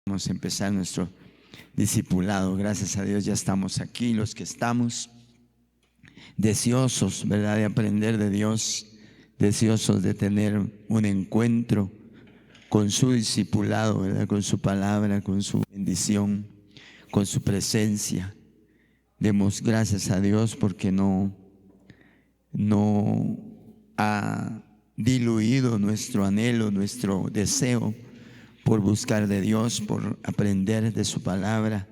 Vamos a empezar nuestro discipulado. Gracias a Dios ya estamos aquí, los que estamos deseosos, ¿verdad?, de aprender de Dios, deseosos de tener un encuentro con su discipulado, ¿verdad?, con su palabra, con su bendición, con su presencia. Demos gracias a Dios porque no ha diluido nuestro anhelo, nuestro deseo por buscar de Dios, por aprender de su palabra,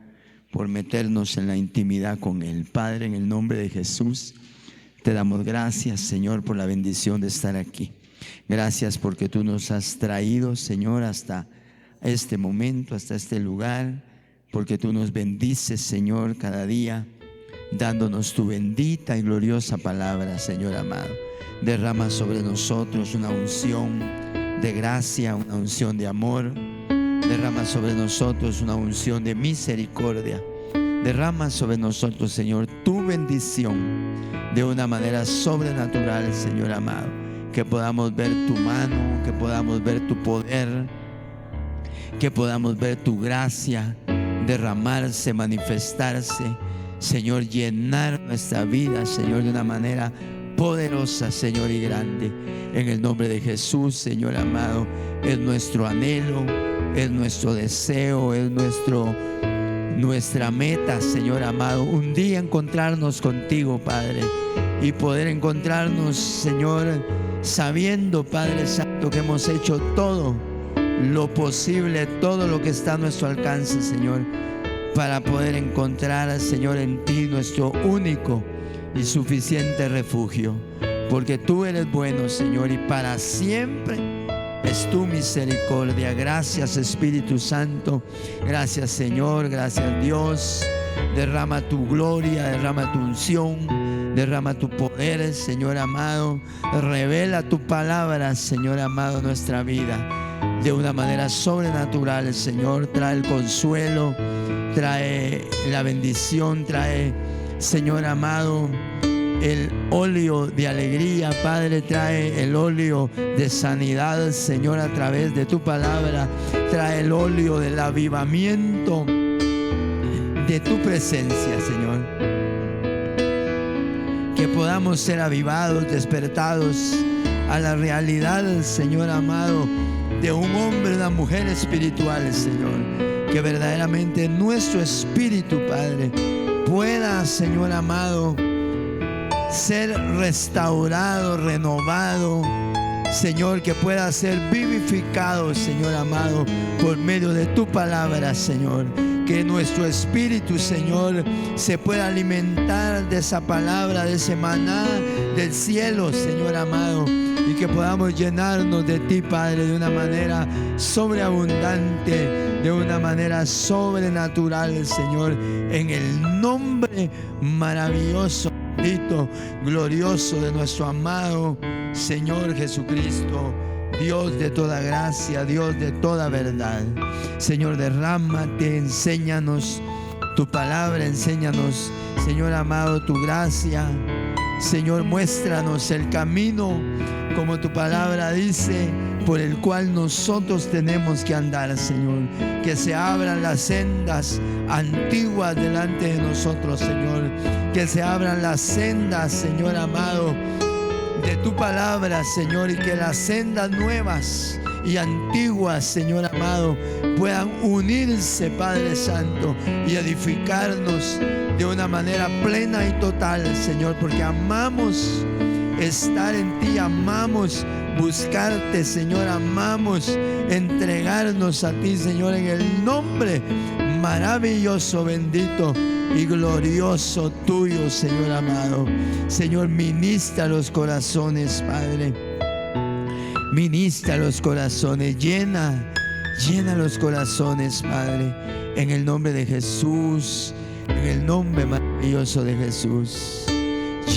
por meternos en la intimidad con el Padre. En el nombre de Jesús te damos gracias, Señor, por la bendición de estar aquí. Gracias porque tú nos has traído, Señor, hasta este momento, hasta este lugar, porque tú nos bendices, Señor, cada día, dándonos tu bendita y gloriosa palabra, Señor amado. Derrama sobre nosotros una unción de gracia, una unción de amor. Derrama sobre nosotros una unción de misericordia. Derrama sobre nosotros, Señor, tu bendición de una manera sobrenatural, Señor amado. Que podamos ver tu mano, que podamos ver tu poder, que podamos ver tu gracia derramarse, manifestarse, Señor, llenar nuestra vida, Señor, de una manera poderosa, Señor, y grande. En el nombre de Jesús, Señor amado, es nuestro anhelo, es nuestro deseo, es nuestra meta, Señor amado, un día encontrarnos contigo, Padre, y poder encontrarnos, Señor, sabiendo, Padre Santo, que hemos hecho todo lo posible, todo lo que está a nuestro alcance, Señor, para poder encontrar, Señor, en ti nuestro único y suficiente refugio, porque tú eres bueno, Señor, y para siempre es tu misericordia. Gracias, Espíritu Santo. Gracias, Señor. Gracias, Dios. Derrama tu gloria, derrama tu unción, derrama tu poder, Señor amado. Revela tu palabra, Señor amado, en nuestra vida de una manera sobrenatural, Señor. Trae el consuelo, trae la bendición, trae, Señor amado, el óleo de alegría, Padre. Trae el óleo de sanidad, Señor, a través de tu palabra. Trae el óleo del avivamiento de tu presencia, Señor. Que podamos ser avivados, despertados a la realidad, Señor amado, de un hombre, una mujer espiritual, Señor. Que verdaderamente nuestro espíritu, Padre, pueda, Señor amado, ser restaurado, renovado, Señor, que pueda ser vivificado, Señor amado, por medio de tu palabra, Señor. Que nuestro espíritu, Señor, se pueda alimentar de esa palabra, de ese maná del cielo, Señor amado, y que podamos llenarnos de ti, Padre, de una manera sobreabundante, de una manera sobrenatural, Señor, en el nombre maravilloso, bendito, glorioso de nuestro amado Señor Jesucristo, Dios de toda gracia, Dios de toda verdad. Señor, derrámate, enséñanos tu palabra, enséñanos, Señor amado, tu gracia. Señor, muéstranos el camino, como tu palabra dice, por el cual nosotros tenemos que andar, Señor. Que se abran las sendas antiguas delante de nosotros, Señor. Que se abran las sendas, Señor amado, de tu palabra, Señor, y que las sendas nuevas y antiguas, Señor amado, puedan unirse, Padre Santo, y edificarnos de una manera plena y total, Señor, porque amamos estar en ti, amamos buscarte, Señor, amamos entregarnos a ti, Señor, en el nombre maravilloso, bendito y glorioso tuyo, Señor amado. Señor, ministra los corazones, Padre. Ministra los corazones, llena los corazones, Padre, en el nombre de Jesús, en el nombre maravilloso de Jesús.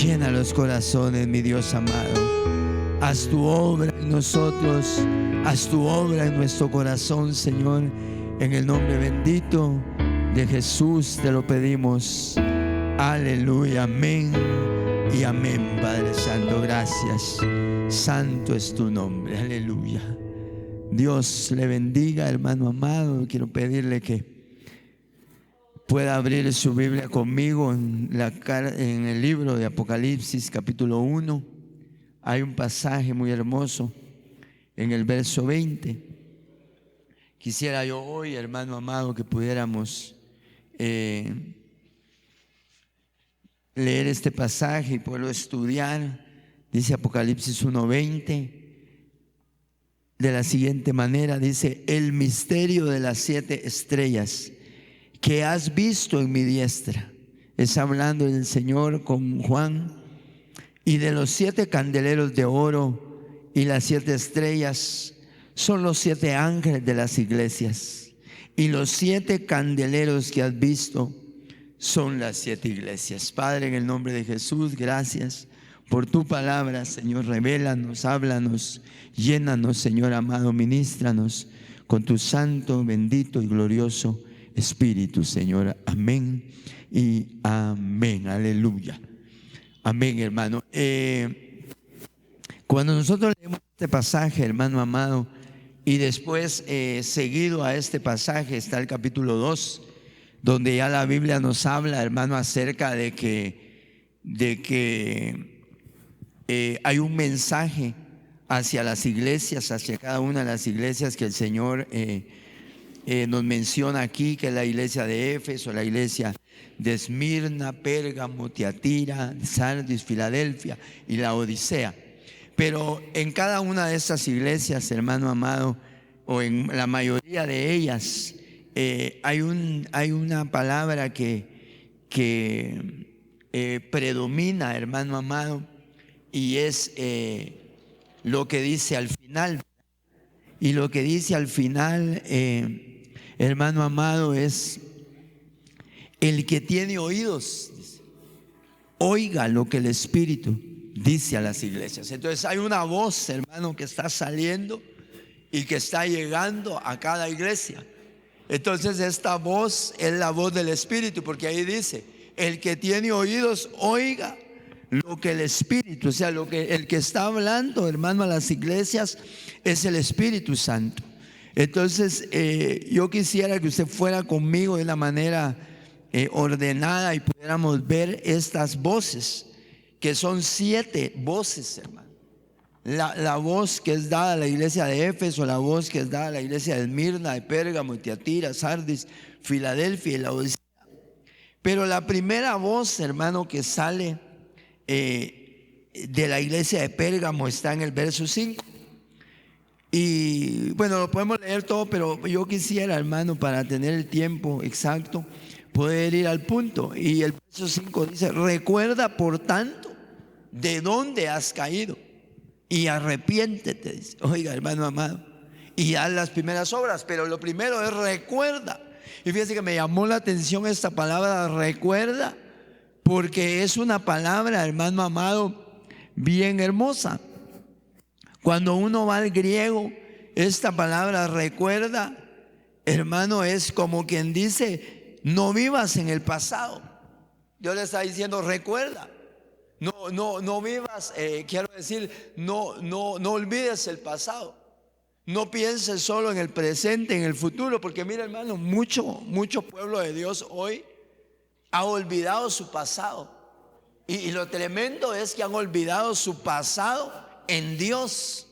Llena los corazones, mi Dios amado. Haz tu obra en nosotros, haz tu obra en nuestro corazón, Señor, en el nombre bendito de Jesús te lo pedimos. Aleluya, amén y amén, Padre Santo. Gracias. Santo es tu nombre. Aleluya. Dios le bendiga, hermano amado. Quiero pedirle que pueda abrir su Biblia conmigo en el libro de Apocalipsis, capítulo 1. Hay un pasaje muy hermoso en el verso 20. Quisiera yo hoy, hermano amado, que pudiéramos leer este pasaje y poderlo estudiar. Dice Apocalipsis 1:20 de la siguiente manera, dice: el misterio de las 7 estrellas que has visto en mi diestra. Está hablando el Señor con Juan. Y de los 7 candeleros de oro y las 7 estrellas son los 7 ángeles de las iglesias. Y los 7 candeleros que has visto son las 7 iglesias. Padre, en el nombre de Jesús, gracias por tu palabra, Señor. Revélanos, háblanos, llénanos, Señor amado, ministranos con tu santo, bendito y glorioso Espíritu, Señor. Amén y amén. Aleluya. Amén, hermano. Cuando nosotros leemos este pasaje, hermano amado, y después seguido a este pasaje está el capítulo 2, donde ya la Biblia nos habla, hermano, acerca de que hay un mensaje hacia las iglesias, hacia cada una de las iglesias que el Señor nos menciona aquí, que es la iglesia de Éfeso, la iglesia de Esmirna, Pérgamo, Tiatira, Sardis, Filadelfia y la Odisea. Pero en cada una de estas iglesias, hermano amado, o en la mayoría de ellas, hay una palabra que predomina, hermano amado, y es lo que dice al final. Y lo que dice al final, hermano amado, es: el que tiene oídos, oiga lo que el Espíritu dice a las iglesias. Entonces hay una voz, hermano, que está saliendo y que está llegando a cada iglesia. Entonces esta voz es la voz del Espíritu, porque ahí dice: el que tiene oídos, oiga lo que el Espíritu, o sea, el que está hablando, hermano, a las iglesias es el Espíritu Santo. Entonces yo quisiera que usted fuera conmigo de una manera ordenada y pudiéramos ver estas voces, que son 7 voces, hermano. La voz que es dada a la iglesia de Éfeso, la voz que es dada a la iglesia de Esmirna, de Pérgamo, Tiatira, Sardis, Filadelfia y la Odisea. Pero la primera voz, hermano, que sale de la iglesia de Pérgamo está en el verso 5. Y bueno, lo podemos leer todo, pero yo quisiera, hermano, para tener el tiempo exacto, poder ir al punto. Y el verso 5 dice: recuerda por tanto de dónde has caído y arrepiéntete, dice. Oiga, hermano amado, y haz las primeras obras. Pero lo primero es recuerda. Y fíjense que me llamó la atención esta palabra recuerda, porque es una palabra, hermano amado, bien hermosa. Cuando uno va al griego, esta palabra recuerda, hermano, es como quien dice: no vivas en el pasado. Dios le está diciendo: recuerda. No vivas, quiero decir, no olvides el pasado. No pienses solo en el presente, en el futuro, porque mira, hermano, mucho pueblo de Dios hoy ha olvidado su pasado. Y lo tremendo es que han olvidado su pasado en Dios,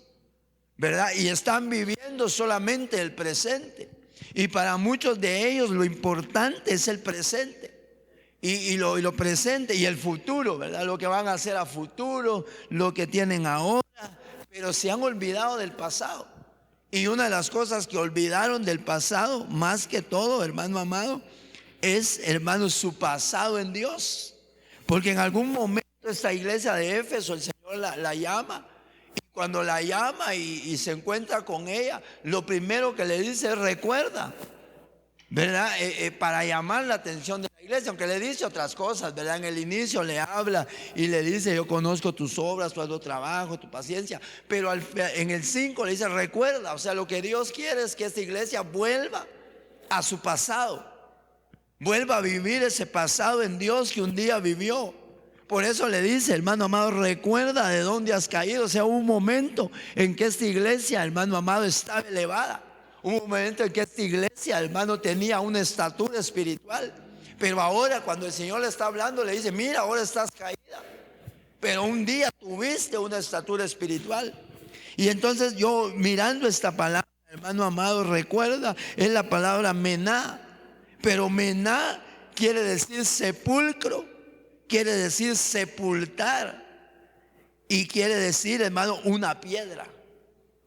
¿verdad? Y están viviendo solamente el presente. Y para muchos de ellos lo importante es el presente. Y lo presente y el futuro, ¿verdad? Lo que van a hacer a futuro, lo que tienen ahora. Pero se han olvidado del pasado. Y una de las cosas que olvidaron del pasado, más que todo, hermano amado, es, hermano, su pasado en Dios. Porque en algún momento esta iglesia de Éfeso, el Señor la llama. Y cuando la llama y se encuentra con ella, lo primero que le dice es recuerda, ¿verdad? Para llamar la atención de la iglesia, aunque le dice otras cosas, ¿verdad? En el inicio le habla y le dice: yo conozco tus obras, tu trabajo, tu paciencia. Pero en el 5 le dice recuerda. O sea, lo que Dios quiere es que esta iglesia vuelva a su pasado, vuelva a vivir ese pasado en Dios que un día vivió. Por eso le dice, hermano amado, recuerda de dónde has caído. O sea, hubo un momento en que esta iglesia, hermano amado, estaba elevada. Hubo un momento en que esta iglesia, hermano, tenía una estatura espiritual. Pero ahora cuando el Señor le está hablando, le dice, mira, ahora estás caída, pero un día tuviste una estatura espiritual. Y entonces yo mirando esta palabra, hermano amado, recuerda, es la palabra mená. Pero mená quiere decir sepulcro, quiere decir sepultar, y quiere decir, hermano, una piedra.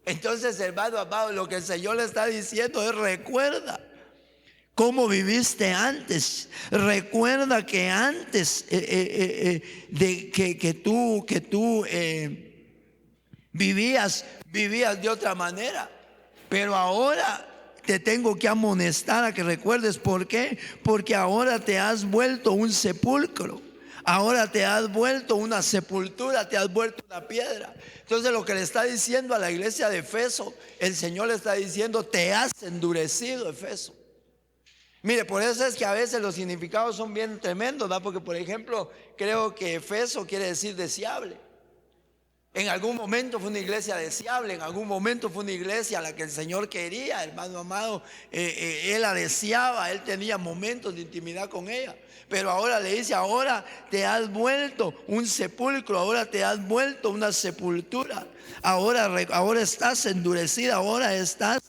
Entonces, hermano amado, lo que el Señor le está diciendo es: recuerda cómo viviste antes. Recuerda que antes de que tú vivías de otra manera, pero ahora te tengo que amonestar a que recuerdes. ¿Por qué? Porque ahora te has vuelto un sepulcro. Ahora te has vuelto una sepultura, te has vuelto una piedra. Entonces lo que le está diciendo a la iglesia de Efeso, el Señor le está diciendo: te has endurecido, Efeso. Mire, por eso es que a veces los significados son bien tremendos, ¿verdad? Porque, por ejemplo, creo que Efeso quiere decir deseable. En algún momento fue una iglesia deseable, en algún momento fue una iglesia a la que el Señor quería, hermano amado. Él la deseaba, él tenía momentos de intimidad con ella. Pero ahora le dice: ahora te has vuelto un sepulcro, ahora te has vuelto una sepultura. Ahora estás endurecida, ahora estás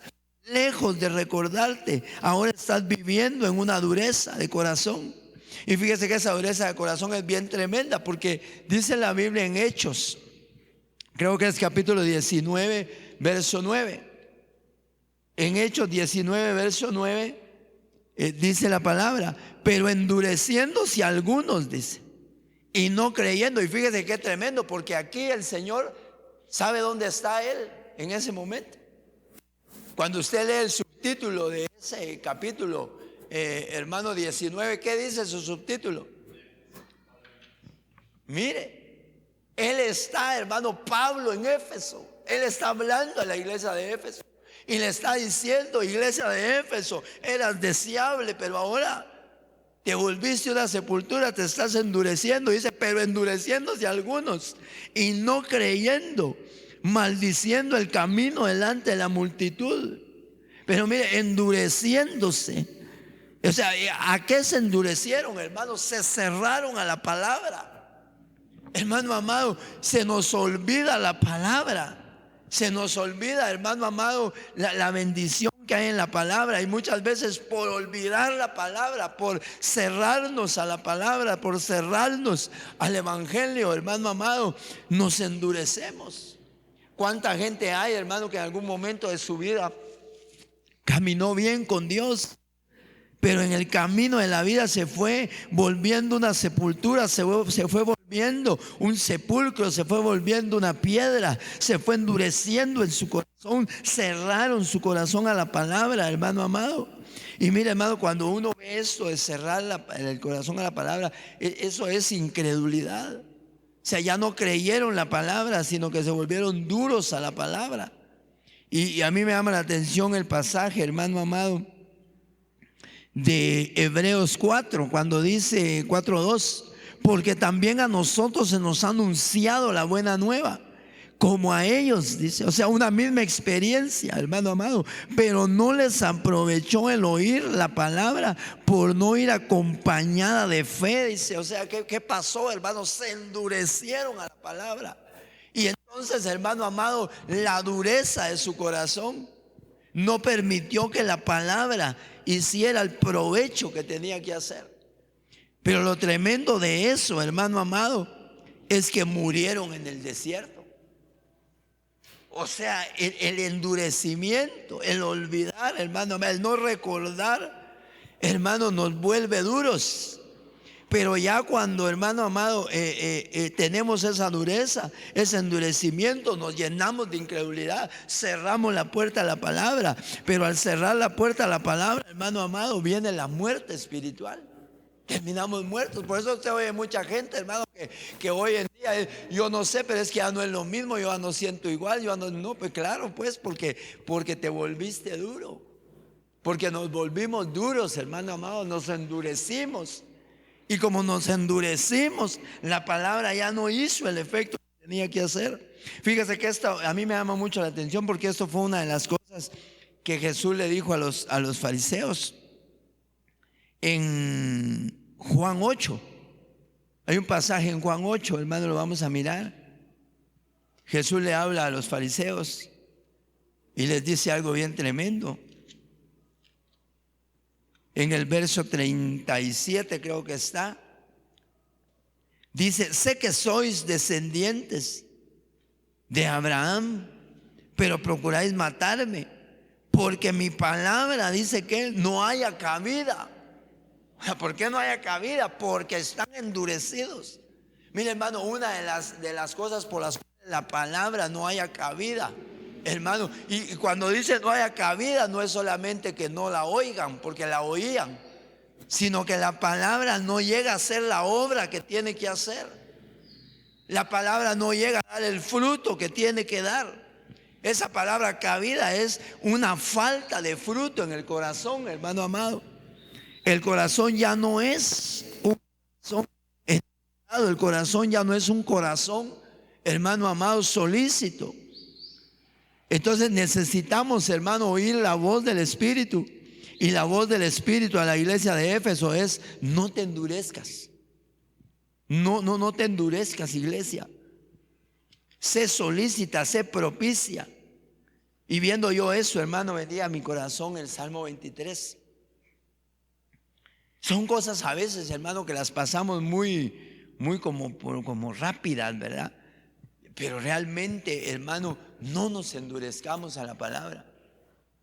lejos de recordarte, ahora estás viviendo en una dureza de corazón. Y fíjese que esa dureza de corazón es bien tremenda, porque dice la Biblia en Hechos, creo que es capítulo 19, verso 9. En Hechos 19, verso 9, dice la palabra: pero endureciéndose algunos, dice, y no creyendo. Y fíjese qué tremendo, porque aquí el Señor sabe dónde está Él en ese momento. Cuando usted lee el subtítulo de ese capítulo, hermano 19, ¿qué dice su subtítulo? Mire, él está, hermano Pablo, en Éfeso. Él está hablando a la iglesia de Éfeso y le está diciendo: iglesia de Éfeso, eras deseable, pero ahora te volviste una sepultura, te estás endureciendo. Dice: pero endureciéndose algunos y no creyendo, maldiciendo el camino delante de la multitud. Pero mire, endureciéndose, o sea, ¿a qué se endurecieron, hermanos? Se cerraron a la palabra. Hermano amado, se nos olvida la palabra. Se nos olvida, hermano amado, la bendición que hay en la palabra. Y muchas veces, por olvidar la palabra, por cerrarnos a la palabra, por cerrarnos al evangelio, hermano amado, nos endurecemos. ¿Cuánta gente hay, hermano, que en algún momento de su vida caminó bien con Dios, pero en el camino de la vida se fue volviendo una sepultura, se fue volviendo un sepulcro, se fue volviendo una piedra, se fue endureciendo en su corazón, cerraron su corazón a la palabra, hermano amado? Y mire, hermano, cuando uno ve esto de cerrar el corazón a la palabra, eso es incredulidad. O sea, ya no creyeron la palabra, sino que se volvieron duros a la palabra. Y a mí me llama la atención el pasaje, hermano amado, de Hebreos 4, cuando dice 4:2: porque también a nosotros se nos ha anunciado la buena nueva, como a ellos, dice. O sea, una misma experiencia, hermano amado, pero no les aprovechó el oír la palabra por no ir acompañada de fe, dice. O sea, ¿qué pasó, hermano? Se endurecieron a la palabra. Y entonces, hermano amado, la dureza de su corazón no permitió que la palabra hiciera el provecho que tenía que hacer. Pero lo tremendo de eso, hermano amado, es que murieron en el desierto. O sea, el endurecimiento, el olvidar, hermano, el no recordar, hermano, nos vuelve duros. Pero ya cuando, hermano amado, tenemos esa dureza, ese endurecimiento, nos llenamos de incredulidad, cerramos la puerta a la palabra. Pero al cerrar la puerta a la palabra, hermano amado, viene la muerte espiritual. Terminamos muertos. Por eso usted oye mucha gente, hermano, que hoy en día, yo no sé, pero es que ya no es lo mismo, yo ya no siento igual, no, pues claro, pues porque te volviste duro, porque nos volvimos duros, hermano amado, nos endurecimos. Y como nos endurecimos, la palabra ya no hizo el efecto que tenía que hacer. Fíjese que esto a mí me llama mucho la atención, porque esto fue una de las cosas que Jesús le dijo a los fariseos en Juan 8. Hay un pasaje en Juan 8, hermano, lo vamos a mirar. Jesús le habla a los fariseos y les dice algo bien tremendo. En el verso 37 creo que está. Dice: sé que sois descendientes de Abraham, pero procuráis matarme, porque mi palabra, dice que no haya cabida. ¿Por qué no haya cabida? Porque están endurecidos. Mire, hermano, una de las cosas por las cuales la palabra no haya cabida, hermano, y cuando dice no haya cabida, no es solamente que no la oigan, porque la oían, sino que la palabra no llega a hacer la obra que tiene que hacer. La palabra no llega a dar el fruto que tiene que dar. Esa palabra cabida es una falta de fruto en el corazón, hermano amado. El corazón ya no es un corazón entregado, el corazón ya no es un corazón, hermano amado, solícito. Entonces necesitamos, hermano, oír la voz del Espíritu. Y la voz del Espíritu a la iglesia de Éfeso es: no te endurezcas. No te endurezcas, iglesia. Sé solícita, sé propicia. Y viendo yo eso, hermano, venía a mi corazón el Salmo 23. Son cosas a veces, hermano, que las pasamos muy como rápidas, ¿verdad? Pero realmente, hermano, no nos endurezcamos a la palabra.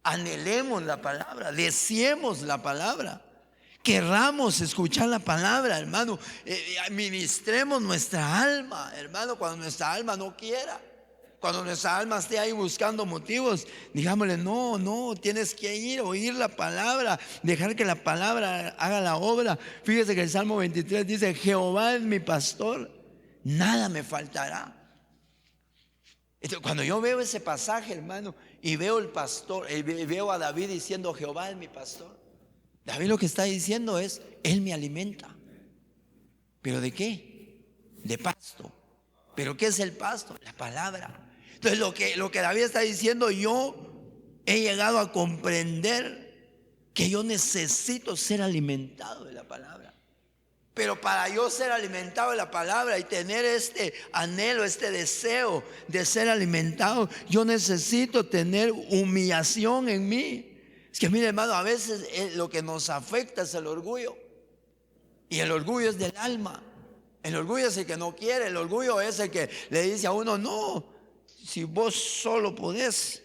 Anhelemos la palabra, deseemos la palabra, querramos escuchar la palabra, hermano. Ministremos nuestra alma, hermano, cuando nuestra alma no quiera. Cuando nuestra alma esté ahí buscando motivos, digámosle: no, tienes que ir a oír la palabra, dejar que la palabra haga la obra. Fíjese que el Salmo 23 dice: Jehová es mi pastor, nada me faltará. Entonces, cuando yo veo ese pasaje, hermano, y veo el pastor, veo a David diciendo: Jehová es mi pastor, David lo que está diciendo es: Él me alimenta. ¿Pero de qué? De pasto. ¿Pero qué es el pasto? La palabra. Entonces lo que David está diciendo: yo he llegado a comprender que yo necesito ser alimentado de la palabra. Pero para yo ser alimentado de la palabra y tener este anhelo, este deseo de ser alimentado, yo necesito tener humillación en mí. Es que mire, hermano, a veces lo que nos afecta es el orgullo. Y el orgullo es del alma. El orgullo es el que no quiere. El orgullo es el que le dice a uno: no, si vos solo podés.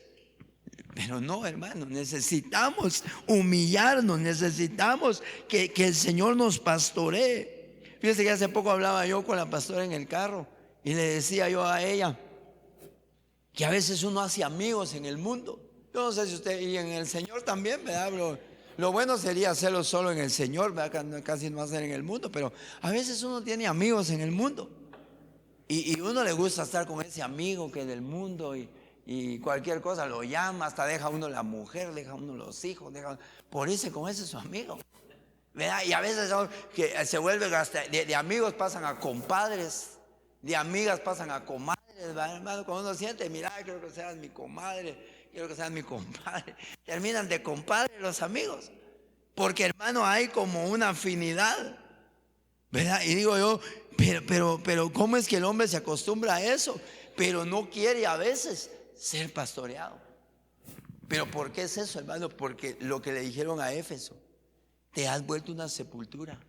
Pero no, hermano, necesitamos humillarnos, necesitamos que el Señor nos pastoree. Fíjese que hace poco hablaba yo con la pastora en el carro y le decía yo a ella que a veces uno hace amigos en el mundo. Yo no sé si usted, y en el Señor también, ¿verdad? Lo bueno sería hacerlo solo en el Señor, ¿verdad? Casi no hacer en el mundo, pero a veces uno tiene amigos en el mundo y uno le gusta estar con ese amigo que es del mundo y cualquier cosa lo llama, hasta deja uno la mujer, deja uno los hijos, por irse con ese su amigo, ¿verdad? Y a veces que se vuelven hasta de amigos pasan a compadres, de amigas pasan a comadres, ¿verdad, hermano? Cuando uno siente: mira, quiero que seas mi comadre, quiero que seas mi compadre, terminan de compadre los amigos, porque, hermano, hay como una afinidad, ¿verdad? Y digo yo: pero ¿cómo es que el hombre se acostumbra a eso? Pero no quiere a veces ser pastoreado. ¿Pero por qué es eso, hermano? Porque lo que le dijeron a Éfeso: te has vuelto una sepultura.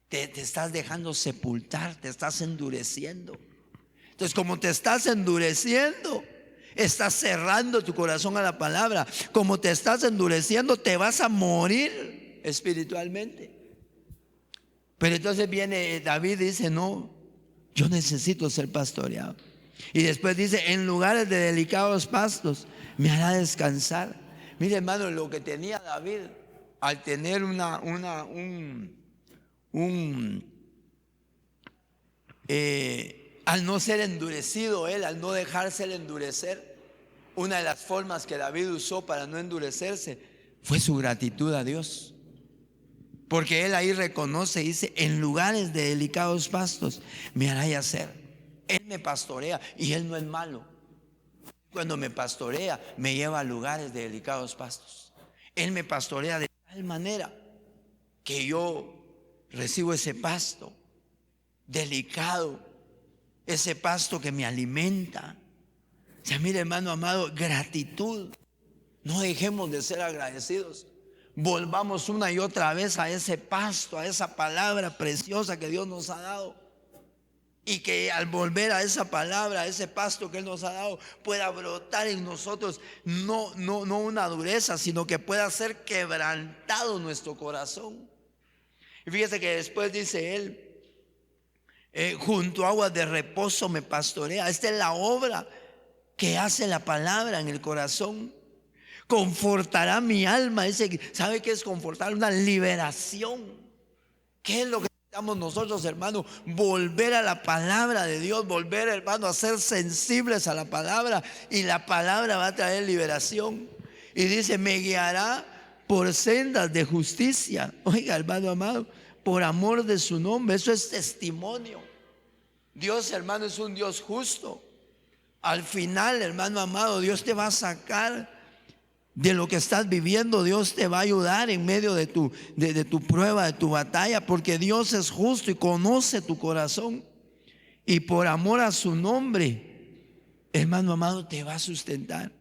Te estás dejando sepultar, te estás endureciendo. Entonces, como te estás endureciendo, estás cerrando tu corazón a la palabra. Como te estás endureciendo, te vas a morir espiritualmente. Pero entonces viene David y dice: no, yo necesito ser pastoreado. Y después dice: en lugares de delicados pastos me hará descansar. Mire, hermano, lo que tenía David al tener al no ser endurecido él, al no dejarse endurecer, una de las formas que David usó para no endurecerse fue su gratitud a Dios. Porque él ahí reconoce, dice, en lugares de delicados pastos me hará yacer. Él me pastorea y él no es malo. Cuando me pastorea, me lleva a lugares de delicados pastos. Él me pastorea de tal manera que yo recibo ese pasto delicado, ese pasto que me alimenta. O sea, mire, hermano amado, gratitud. No dejemos de ser agradecidos. Volvamos una y otra vez a ese pasto, a esa palabra preciosa que Dios nos ha dado. Y que al volver a esa palabra, a ese pasto que Él nos ha dado, pueda brotar en nosotros no una dureza, sino que pueda ser quebrantado nuestro corazón. Y fíjese que después dice Él, junto a aguas de reposo me pastorea. Esta es la obra que hace la palabra en el corazón. Confortará mi alma. ¿Sabe qué es confortar? Una liberación. ¿Qué es lo que necesitamos nosotros, hermano? Volver a la palabra de Dios. Volver, hermano, a ser sensibles a la palabra. Y la palabra va a traer liberación. Y dice, me guiará por sendas de justicia. Oiga, hermano amado, por amor de su nombre. Eso es testimonio. Dios, hermano, es un Dios justo. Al final, hermano amado, Dios te va a sacar de lo que estás viviendo. Dios te va a ayudar en medio de tu prueba, de tu batalla, porque Dios es justo y conoce tu corazón. Y por amor a su nombre, hermano amado, te va a sustentar.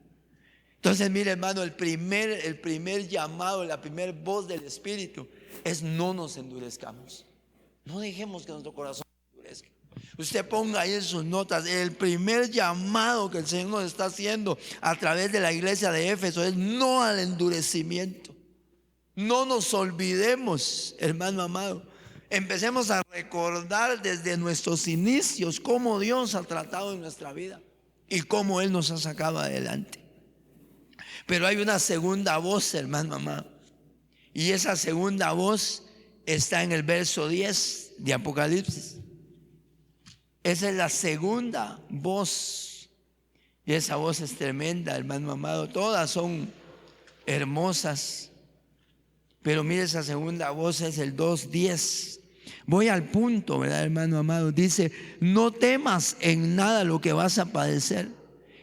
Entonces, mire, hermano, el primer llamado, la primera voz del Espíritu es: no nos endurezcamos. No dejemos que nuestro corazón se endurezca. Usted ponga ahí en sus notas, el primer llamado que el Señor nos está haciendo a través de la iglesia de Éfeso es no al endurecimiento. No nos olvidemos, hermano amado. Empecemos a recordar desde nuestros inicios cómo Dios ha tratado en nuestra vida y cómo Él nos ha sacado adelante. Pero hay una segunda voz, hermano amado, y esa segunda voz está en el verso 10 de Apocalipsis. Esa es la segunda voz. Y esa voz es tremenda, hermano amado. Todas son hermosas. Pero mire, esa segunda voz es el 2:10. Voy al punto, ¿verdad, hermano amado? Dice: no temas en nada lo que vas a padecer.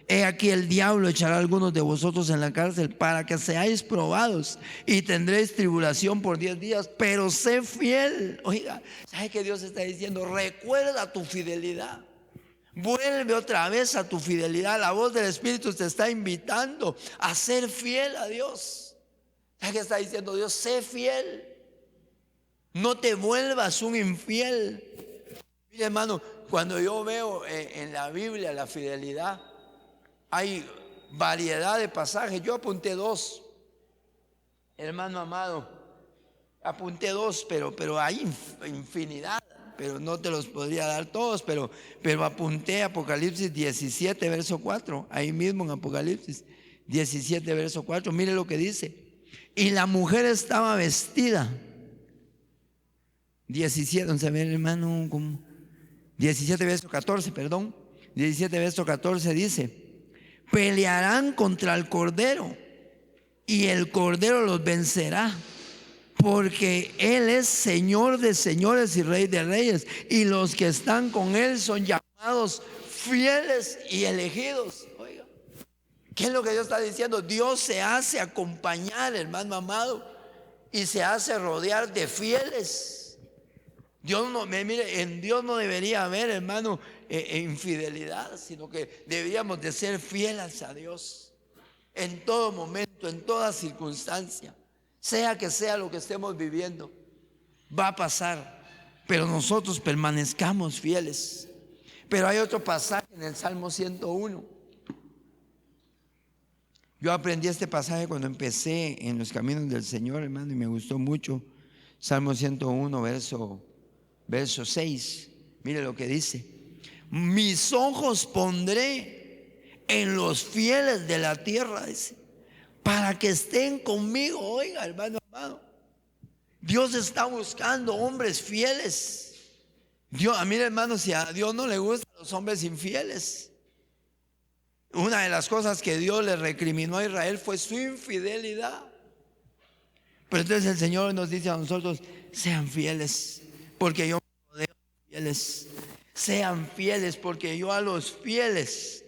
He aquí, el diablo echará a algunos de vosotros en la cárcel para que seáis probados y tendréis tribulación por 10 días, pero sé fiel. Oiga, ¿sabe qué Dios está diciendo? Recuerda tu fidelidad. Vuelve otra vez a tu fidelidad. La voz del Espíritu te está invitando a ser fiel a Dios. ¿Sabe qué está diciendo Dios? Sé fiel. No te vuelvas un infiel. Mire, hermano, cuando yo veo en la Biblia la fidelidad, hay variedad de pasajes. Yo apunté 2, hermano amado. Apunté 2, pero hay infinidad. Pero no te los podría dar todos. Pero apunté Apocalipsis 17, verso 4. Ahí mismo en Apocalipsis 17, verso 4. Mire lo que dice. Y la mujer estaba vestida. 17, donde se ve, hermano, como 17, verso 14, perdón. 17, verso 14 dice: pelearán contra el Cordero y el Cordero los vencerá, porque Él es Señor de señores y Rey de reyes, y los que están con Él son llamados fieles y elegidos. Oiga, ¿qué es lo que Dios está diciendo? Dios se hace acompañar, hermano amado, y se hace rodear de fieles. Dios no, mire, en Dios no debería haber, hermano, infidelidad, sino que deberíamos de ser fieles a Dios en todo momento, en toda circunstancia. Sea que sea lo que estemos viviendo, va a pasar, pero nosotros permanezcamos fieles. Pero hay otro pasaje en el Salmo 101. Yo aprendí este pasaje cuando empecé en los caminos del Señor, hermano, y me gustó mucho. Salmo 101, verso 6. Mire lo que dice: mis ojos pondré en los fieles de la tierra, dice, para que estén conmigo. Oiga, hermano amado, Dios está buscando hombres fieles. Mire, hermano, si a Dios no le gustan los hombres infieles. Una de las cosas que Dios le recriminó a Israel fue su infidelidad. Pero entonces el Señor nos dice a nosotros: sean fieles, porque yo me rodeo de fieles. Sean fieles, porque yo a los fieles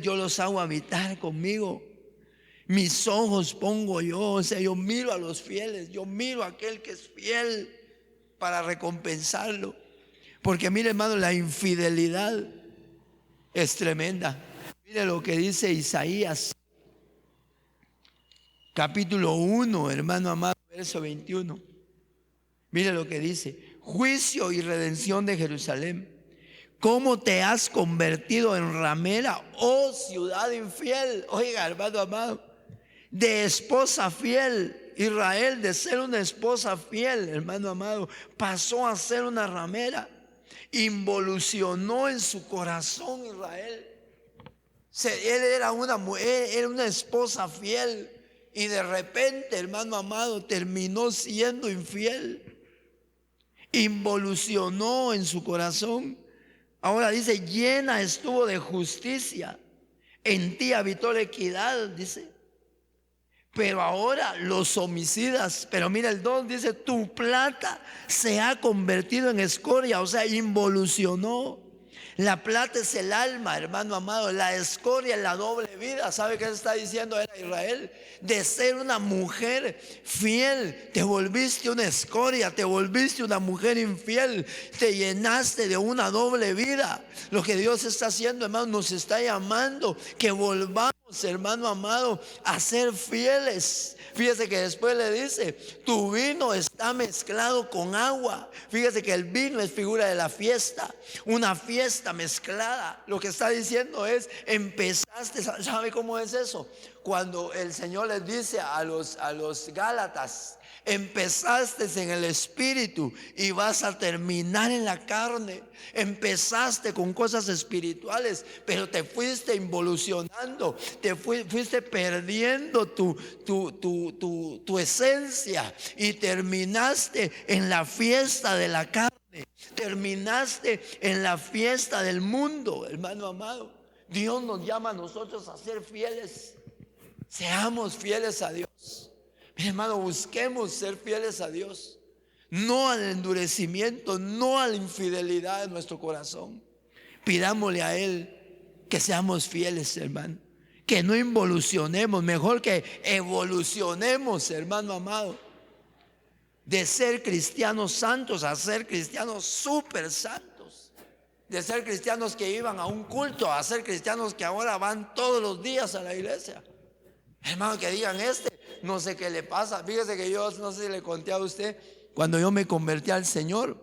yo los hago habitar conmigo. Mis ojos pongo yo, o sea, yo miro a los fieles, yo miro a aquel que es fiel para recompensarlo. Porque mire, hermano, la infidelidad es tremenda. Mire lo que dice Isaías, capítulo 1, hermano amado, verso 21. Mire lo que dice: juicio y redención de Jerusalén. ¿Cómo te has convertido en ramera, oh ciudad infiel? Oiga, hermano amado, de esposa fiel, Israel, de ser una esposa fiel, hermano amado, pasó a ser una ramera. Involucionó en su corazón Israel. Él era una esposa fiel, y de repente, hermano amado, terminó siendo infiel. Involucionó en su corazón. Ahora dice: llena estuvo de justicia, en ti habitó la equidad, dice. Pero ahora los homicidas, pero mira el 2, dice: tu plata se ha convertido en escoria, o sea, involucionó. La plata es el alma, hermano amado. La escoria es la doble vida. ¿Sabe qué está diciendo era Israel? De ser una mujer fiel, te volviste una escoria, te volviste una mujer infiel, te llenaste de una doble vida. Lo que Dios está haciendo, hermano, nos está llamando que volvamos, hermano amado, a ser fieles. Fíjese que después le dice: tu vino está mezclado con agua. Fíjese que el vino es figura de la fiesta, una fiesta mezclada. Lo que está diciendo es: empezaste, ¿sabe cómo es eso? Cuando el Señor les dice a los Gálatas: empezaste en el espíritu y vas a terminar en la carne. Empezaste con cosas espirituales, pero te fuiste involucionando, te fuiste perdiendo tu esencia, y terminaste en la fiesta de la carne, terminaste en la fiesta del mundo, hermano amado. Dios nos llama a nosotros a ser fieles. Seamos fieles a Dios. Mi hermano, busquemos ser fieles a Dios, no al endurecimiento, no a la infidelidad de nuestro corazón. Pidámosle a Él que seamos fieles, hermano, que no involucionemos, mejor que evolucionemos, hermano amado, de ser cristianos santos a ser cristianos súper santos, de ser cristianos que iban a un culto a ser cristianos que ahora van todos los días a la iglesia. Hermano, que digan: no sé qué le pasa. Fíjese que yo no sé si le conté a usted, cuando yo me convertí al Señor,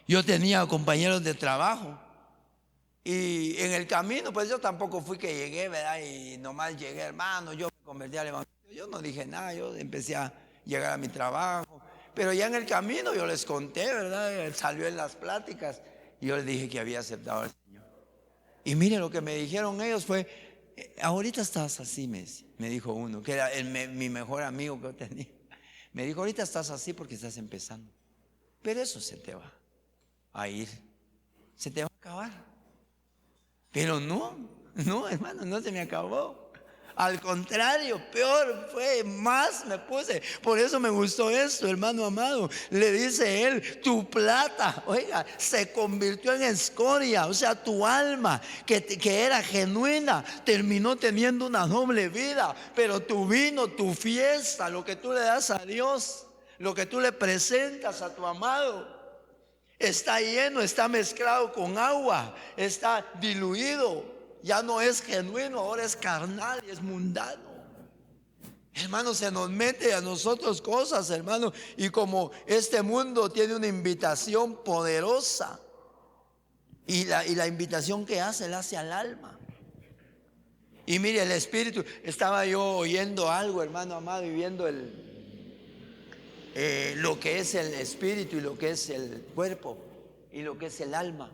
yo tenía compañeros de trabajo, y en el camino pues yo tampoco fui que llegué, ¿verdad? Y nomás llegué: hermano, yo me convertí al evangelio. Yo no dije nada, yo empecé a llegar a mi trabajo, pero ya en el camino yo les conté, ¿verdad? Salió en las pláticas, y yo les dije que había aceptado al Señor. Y mire lo que me dijeron ellos fue: ahorita estás así, me dijo uno, que era mi mejor amigo que yo tenía. Me dijo: ahorita estás así porque estás empezando, pero eso se te va a ir, se te va a acabar. Pero no, hermano, no se me acabó. Al contrario, peor fue, más me puse. Por eso me gustó esto, hermano amado. Le dice él: tu plata, oiga, se convirtió en escoria. O sea, tu alma que era genuina terminó teniendo una doble vida. Pero tu vino, tu fiesta, lo que tú le das a Dios, lo que tú le presentas a tu amado, está lleno, está mezclado con agua, está diluido. Ya no es genuino, ahora es carnal y es mundano. Hermano, se nos mete a nosotros cosas, hermano. Y como este mundo tiene una invitación poderosa, y la invitación que hace, la hace al alma. Y mire, el espíritu, estaba yo oyendo algo, hermano amado, y viendo lo que es el espíritu y lo que es el cuerpo y lo que es el alma.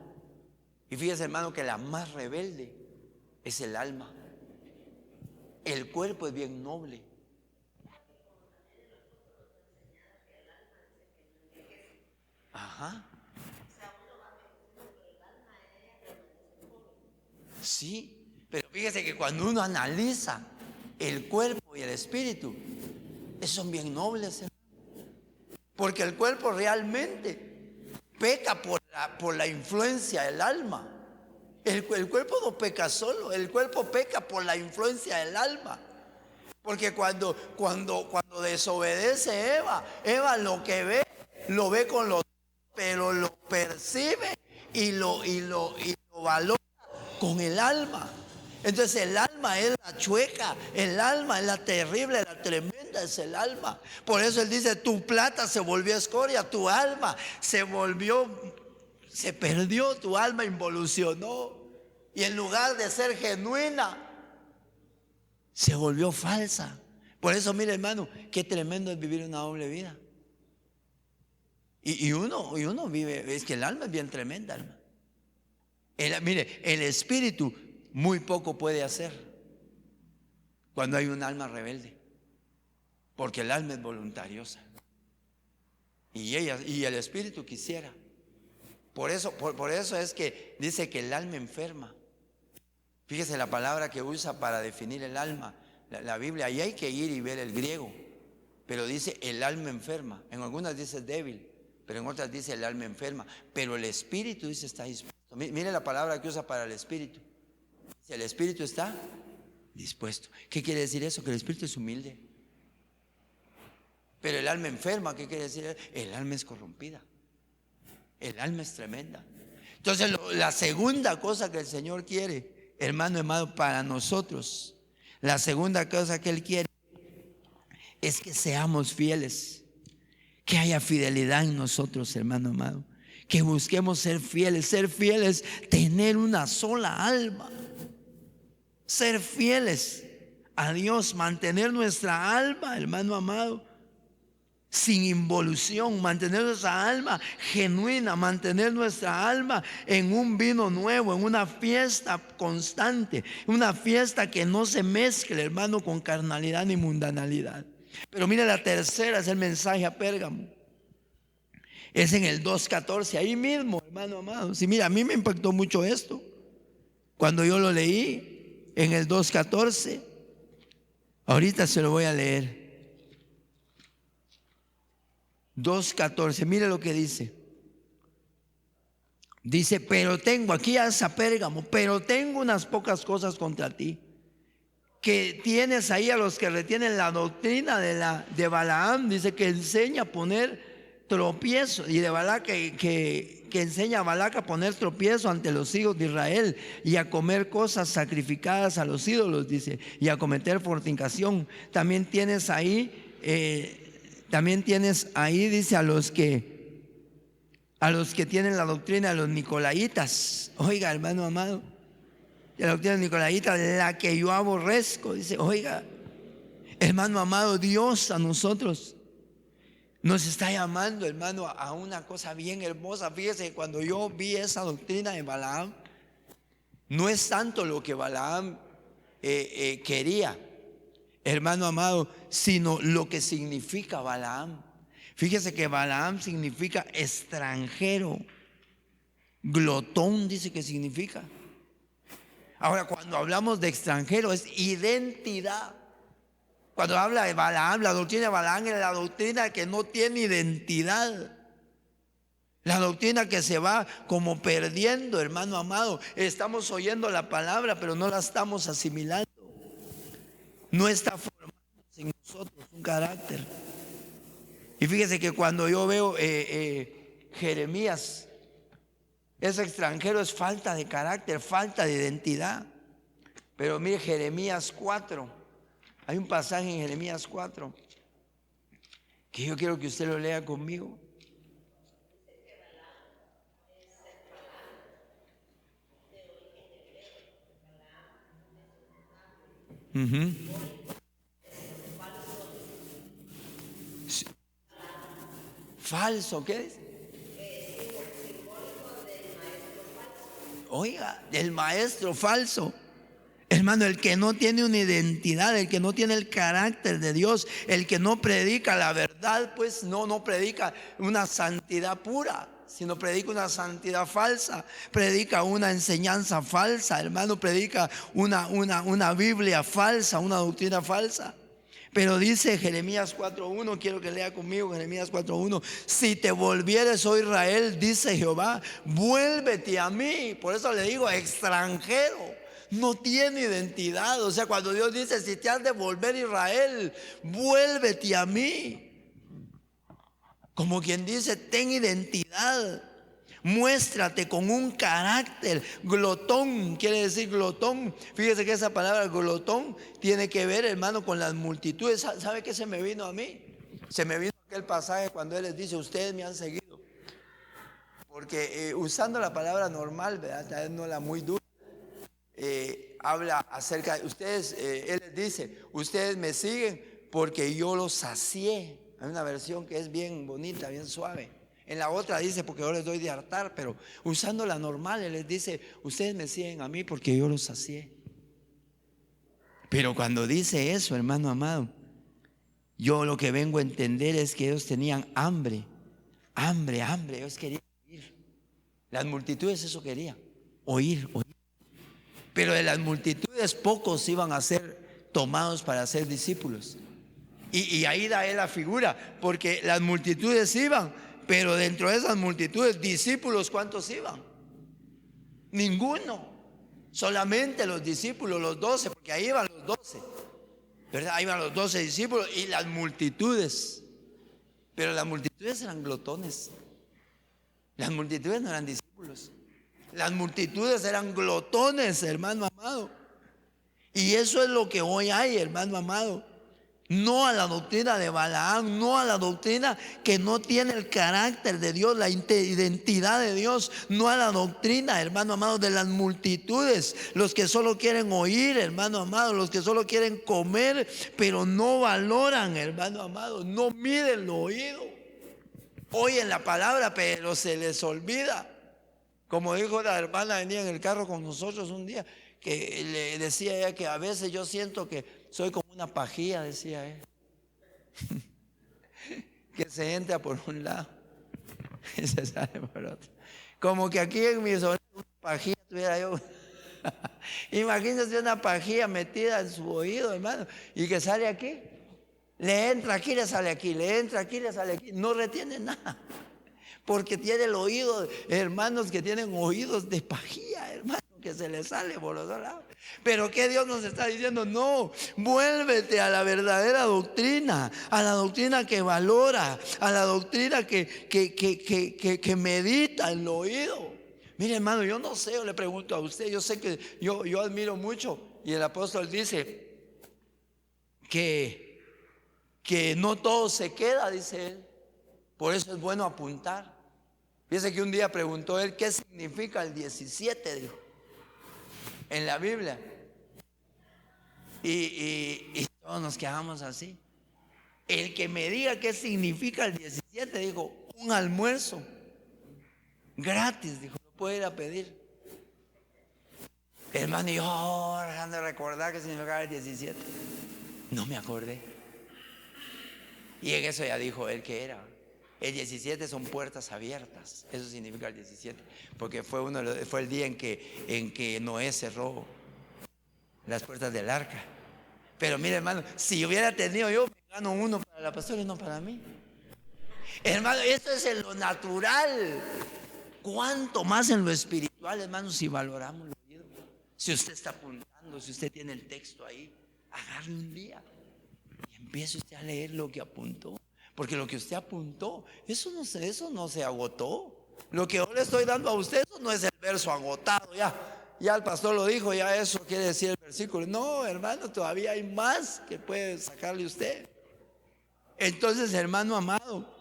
Y fíjese, hermano, que la más rebelde es el alma. El cuerpo es bien noble. Ajá. Sí, pero fíjese que cuando uno analiza el cuerpo y el espíritu son bien nobles, porque el cuerpo realmente peca por la influencia del alma. El cuerpo no peca solo, el cuerpo peca por la influencia del alma. Porque cuando desobedece Eva lo que ve, lo ve con los ojos, pero lo percibe y lo valora con el alma. Entonces el alma es la chueca, el alma es la terrible, la tremenda es el alma. Por eso él dice, tu plata se volvió escoria, tu alma se perdió, tu alma involucionó. Y en lugar de ser genuina, se volvió falsa. Por eso, mire, hermano, qué tremendo es vivir una doble vida. Y uno vive, es que el alma es bien tremenda, hermano. Mire, el espíritu muy poco puede hacer cuando hay un alma rebelde, porque el alma es voluntariosa y el espíritu quisiera. Por eso es que dice que el alma enferma. Fíjese la palabra que usa para definir el alma, la Biblia. Ahí hay que ir y ver el griego, pero dice el alma enferma. En algunas dice débil, pero en otras dice el alma enferma. Pero el espíritu dice está dispuesto. Mire la palabra que usa para el espíritu. Si el espíritu está dispuesto. ¿Qué quiere decir eso? Que el espíritu es humilde. Pero el alma enferma, ¿qué quiere decir? El alma es corrompida. El alma es tremenda. Entonces la segunda cosa que el Señor quiere, hermano amado, para nosotros, la segunda cosa que Él quiere es que seamos fieles, que haya fidelidad en nosotros, hermano amado, que busquemos ser fieles, tener una sola alma, ser fieles a Dios, mantener nuestra alma, hermano amado, sin involución, mantener nuestra alma genuina, mantener nuestra alma en un vino nuevo, en una fiesta constante, una fiesta que no se mezcle, hermano, con carnalidad ni mundanalidad. Pero mire, la tercera es el mensaje a Pérgamo. Es en el 2:14, ahí mismo, hermano amado. Sí, mira, a mí me impactó mucho esto cuando yo lo leí en el 2:14. Ahorita se lo voy a leer. 2:14, mire lo que dice. Dice, pero tengo, aquí a Pérgamo, pero tengo unas pocas cosas contra ti, que tienes ahí a los que retienen la doctrina de Balaam, dice que enseña a poner tropiezo, y de Balac que enseña a Balac a poner tropiezo ante los hijos de Israel, y a comer cosas sacrificadas a los ídolos, dice, y a cometer fornicación. También tienes ahí, dice, a los que tienen la doctrina de los nicolaitas. Oiga, hermano amado, la doctrina de los nicolaitas, la que yo aborrezco. Dice, oiga, hermano amado, Dios a nosotros nos está llamando, hermano, a una cosa bien hermosa. Fíjese que cuando yo vi esa doctrina de Balaam, no es tanto lo que Balaam quería, hermano amado, sino lo que significa Balaam. Fíjese que Balaam significa extranjero, glotón, dice que significa. Ahora, cuando hablamos de extranjero, es identidad. Cuando habla de Balaam, la doctrina de Balaam es la doctrina que no tiene identidad, la doctrina que se va como perdiendo, hermano amado. Estamos oyendo la palabra, pero no la estamos asimilando. No está formando en nosotros un carácter. Y fíjese que cuando yo veo Jeremías, ese extranjero es falta de carácter, falta de identidad. Pero mire, Jeremías 4. Hay un pasaje en Jeremías 4 que yo quiero que usted lo lea conmigo. Falso, ¿qué es? Oiga, del maestro falso. Hermano, el que no tiene una identidad, el que no tiene el carácter de Dios, el que no predica la verdad, pues no predica una santidad pura, sino predica una santidad falsa, predica una enseñanza falsa, hermano, predica una Biblia falsa, una doctrina falsa. Pero dice Jeremías 4:1, quiero que lea conmigo Jeremías 4:1: si te volvieres, oh Israel, dice Jehová, vuélvete a mí. Por eso le digo, extranjero, no tiene identidad. O sea, cuando Dios dice, si te has de volver, Israel, vuélvete a mí, como quien dice, ten identidad. Muéstrate con un carácter. Glotón quiere decir glotón. Fíjese que esa palabra glotón tiene que ver, hermano, con las multitudes. ¿Sabe qué se me vino a mí? Se me vino aquel pasaje cuando Él les dice, ustedes me han seguido. Porque usando la palabra normal, ¿verdad? Tal vez no la muy dura, habla acerca de ustedes. Él les dice, ustedes me siguen porque yo los sacié. Hay una versión que es bien bonita, bien suave. En la otra dice, porque yo les doy de hartar. Pero usando la normal, Él les dice, ustedes me siguen a mí porque yo los sacié. Pero cuando dice eso, hermano amado, yo lo que vengo a entender es que ellos tenían hambre. Ellos querían oír. Las multitudes eso querían, oír. Pero de las multitudes pocos iban a ser tomados para ser discípulos. Y ahí da Él la figura, porque las multitudes iban, pero dentro de esas multitudes, discípulos, ¿cuántos iban? Ninguno. Solamente los discípulos, los 12, porque ahí iban los 12, ¿verdad? Ahí iban los 12 discípulos y las multitudes. Pero las multitudes eran glotones. Las multitudes no eran discípulos. Las multitudes eran glotones, hermano amado. Y eso es lo que hoy hay, hermano amado. No a la doctrina de Balaam, no a la doctrina que no tiene el carácter de Dios, la identidad de Dios. No a la doctrina, hermano amado, de las multitudes, los que solo quieren oír, hermano amado, los que solo quieren comer, pero no valoran, hermano amado, no miden lo oído. Oyen la palabra, pero se les olvida. Como dijo la hermana, venía en el carro con nosotros un día, que le decía ella que a veces yo siento que soy como una pajilla, decía él, que se entra por un lado y se sale por otro. Como que aquí en mis orejas una pajilla tuviera yo. Imagínense una pajilla metida en su oído, hermano, y que sale aquí. Le entra aquí, le sale aquí, le entra aquí, le sale aquí. No retiene nada. Porque tiene el oído, hermanos, que tienen oídos de pajilla, hermano, que se les sale por los dos lados. Pero que Dios nos está diciendo, no, vuélvete a la verdadera doctrina, a la doctrina que valora, a la doctrina que medita en el oído. Mire, hermano, yo no sé, yo le pregunto a usted, yo sé que yo admiro mucho, y el apóstol dice que no todo se queda, dice él. Por eso es bueno apuntar. Fíjese que un día preguntó él, ¿qué significa el 17? Dijo, en la Biblia. Y todos nos quedamos así. El que me diga qué significa el 17, dijo, un almuerzo gratis, dijo, lo puede ir a pedir. Hermano, y yo ahora dejando de recordar qué significaba el 17. No me acordé. Y en eso ya dijo él que era. El 17 son puertas abiertas. Eso significa el 17. Porque fue el día en que Noé cerró las puertas del arca. Pero mire, hermano, si hubiera tenido yo, me gano uno para la pastora y no para mí. Hermano, esto es en lo natural. ¿Cuánto más en lo espiritual, hermano, si valoramos lo oído? Si usted está apuntando, si usted tiene el texto ahí, agarre un día y empiece usted a leer lo que apuntó. Porque lo que usted apuntó, eso no se agotó. Lo que yo le estoy dando a usted, eso no es el verso agotado. Ya el pastor lo dijo, ya eso quiere decir el versículo. No, hermano, todavía hay más que puede sacarle usted. Entonces, hermano amado,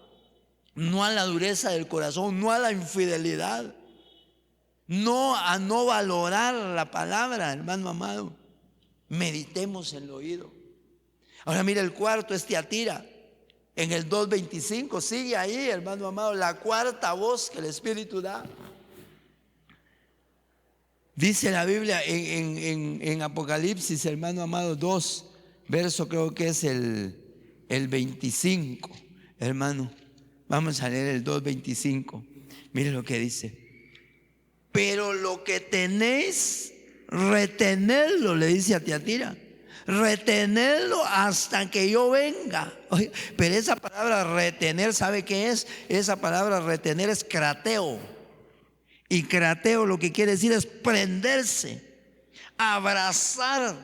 no a la dureza del corazón, no a la infidelidad, no a no valorar la palabra, hermano amado. Meditemos en el oído. Ahora mire el cuarto, es Tiatira. En el 2:25 sigue ahí, hermano amado, la cuarta voz que el Espíritu da. Dice la Biblia en Apocalipsis, hermano amado, 2, verso creo que es el 25, hermano. Vamos a leer el 2:25. Mire lo que dice. Pero lo que tenéis, retenedlo, le dice a Tiatira. retenerlo hasta que yo venga. Oye, pero esa palabra retener, ¿sabe qué es? Esa palabra retener es crateo. Y crateo lo que quiere decir es prenderse, abrazar,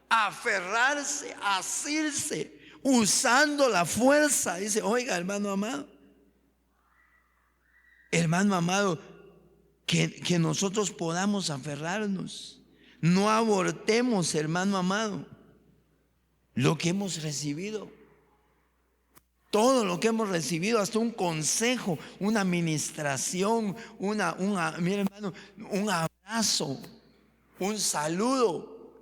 aferrarse, asirse, usando la fuerza. Dice, oiga, hermano amado, que nosotros podamos aferrarnos. No abortemos, hermano amado, lo que hemos recibido. Todo lo que hemos recibido, hasta un consejo, una administración, mira, hermano, un abrazo, un saludo.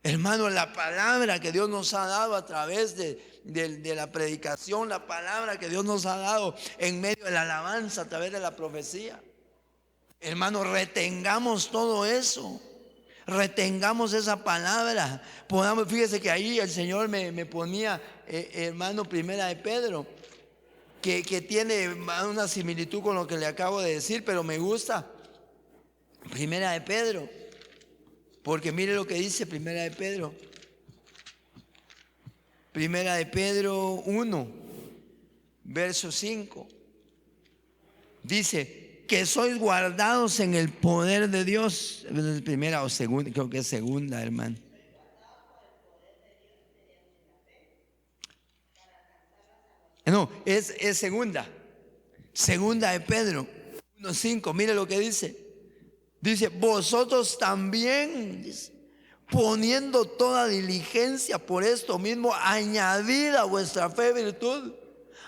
Hermano, la palabra que Dios nos ha dado a través de la predicación, la palabra que Dios nos ha dado en medio de la alabanza, a través de la profecía. Hermano, retengamos todo eso. Retengamos esa palabra. Fíjese que ahí el Señor me ponía, hermano, Primera de Pedro, que tiene una similitud con lo que le acabo de decir, pero me gusta Primera de Pedro, porque mire lo que dice Primera de Pedro. Primera de Pedro 1, verso 5. Dice que sois guardados en el poder de Dios. ¿Es primera o segunda? Creo que es segunda, hermano. No, es segunda. Segunda de Pedro 1:5. Mire lo que dice. Dice, vosotros también, poniendo toda diligencia por esto mismo, añadid a vuestra fe virtud,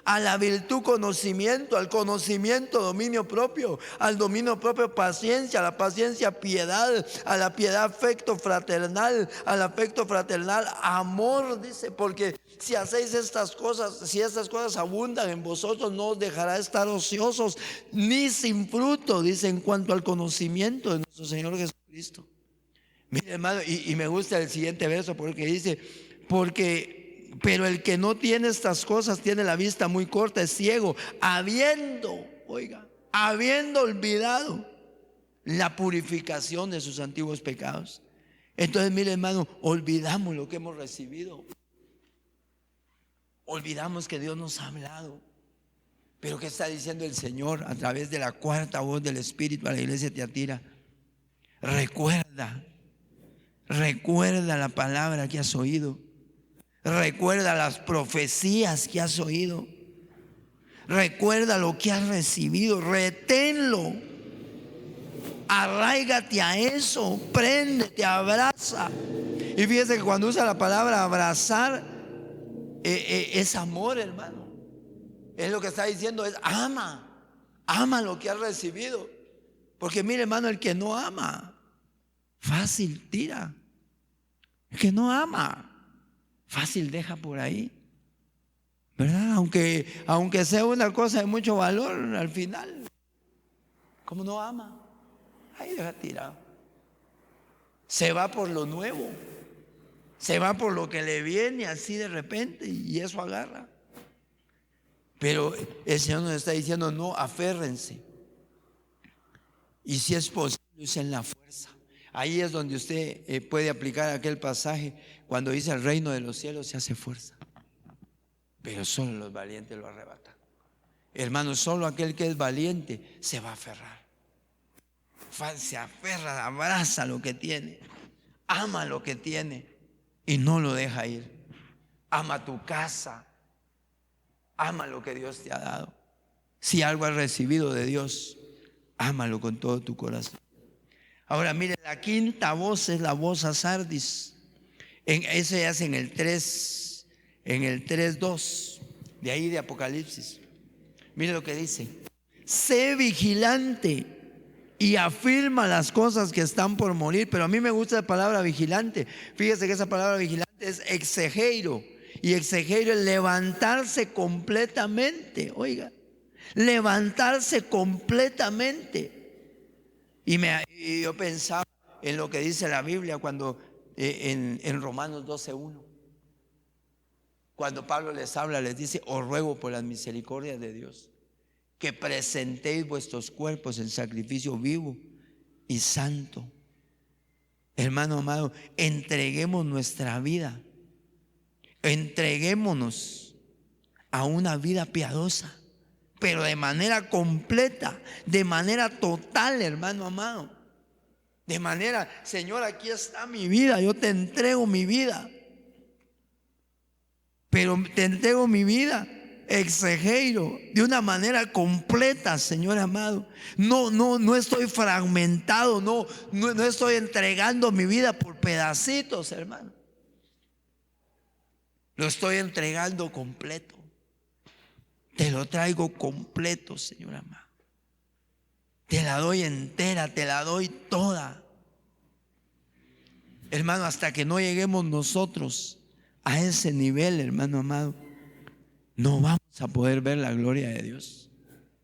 a la virtud conocimiento, al conocimiento dominio propio, al dominio propio paciencia, a la paciencia piedad, a la piedad afecto fraternal, al afecto fraternal amor. Dice, porque si hacéis estas cosas, si estas cosas abundan en vosotros, no os dejará estar ociosos ni sin fruto. Dice, en cuanto al conocimiento de nuestro Señor Jesucristo. Mire, hermano, y me gusta el siguiente verso, porque dice, pero el que no tiene estas cosas tiene la vista muy corta, es ciego, habiendo olvidado la purificación de sus antiguos pecados. Entonces, mire, hermano, olvidamos lo que hemos recibido. Olvidamos que Dios nos ha hablado. Pero ¿qué está diciendo el Señor a través de la cuarta voz del Espíritu a la iglesia de Tiatira? Recuerda la palabra que has oído. Recuerda las profecías que has oído. Recuerda lo que has recibido. Reténlo. Arráigate a eso. Préndete, abraza. Y fíjese que cuando usa la palabra abrazar, es amor, hermano. Es lo que está diciendo, es ama lo que has recibido. Porque mire, hermano, el que no ama, fácil tira. El que no ama, fácil deja por ahí, ¿verdad? Aunque sea una cosa de mucho valor, al final, como no ama, ahí deja tirado. Se va por lo nuevo, se va por lo que le viene así de repente, y eso agarra. Pero el Señor nos está diciendo, no, aférrense. Y si es posible, usen la fuerza. Ahí es donde usted puede aplicar aquel pasaje cuando dice, el reino de los cielos se hace fuerza, pero solo los valientes lo arrebatan. Hermano, solo aquel que es valiente se va a aferrar. Se aferra, abraza lo que tiene, ama lo que tiene y no lo deja ir. Ama tu casa, ama lo que Dios te ha dado. Si algo has recibido de Dios, ámalo con todo tu corazón. Ahora mire, la quinta voz es la voz a Sardis. Eso ya es en el 3:2, de ahí de Apocalipsis. Mire lo que dice: sé vigilante y afirma las cosas que están por morir. Pero a mí me gusta la palabra vigilante. Fíjese que esa palabra vigilante es exegeiro, y exegeiro es levantarse completamente. Oiga, levantarse completamente. Y yo pensaba en lo que dice la Biblia cuando en Romanos 12:1, cuando Pablo les habla, les dice: os ruego por las misericordias de Dios que presentéis vuestros cuerpos en sacrificio vivo y santo, Hermano amado, entreguemos nuestra vida. Entreguémonos a una vida piadosa, pero de manera completa, de manera total, hermano amado. De manera, Señor, aquí está mi vida, yo te entrego mi vida. Pero te entrego mi vida, exegero, de una manera completa, Señor amado. No estoy fragmentado, no estoy entregando mi vida por pedacitos, hermano. Lo estoy entregando completo. Te lo traigo completo, Señor amado. Te la doy entera, te la doy toda. Hermano, hasta que no lleguemos nosotros a ese nivel, hermano amado, no vamos a poder ver la gloria de Dios.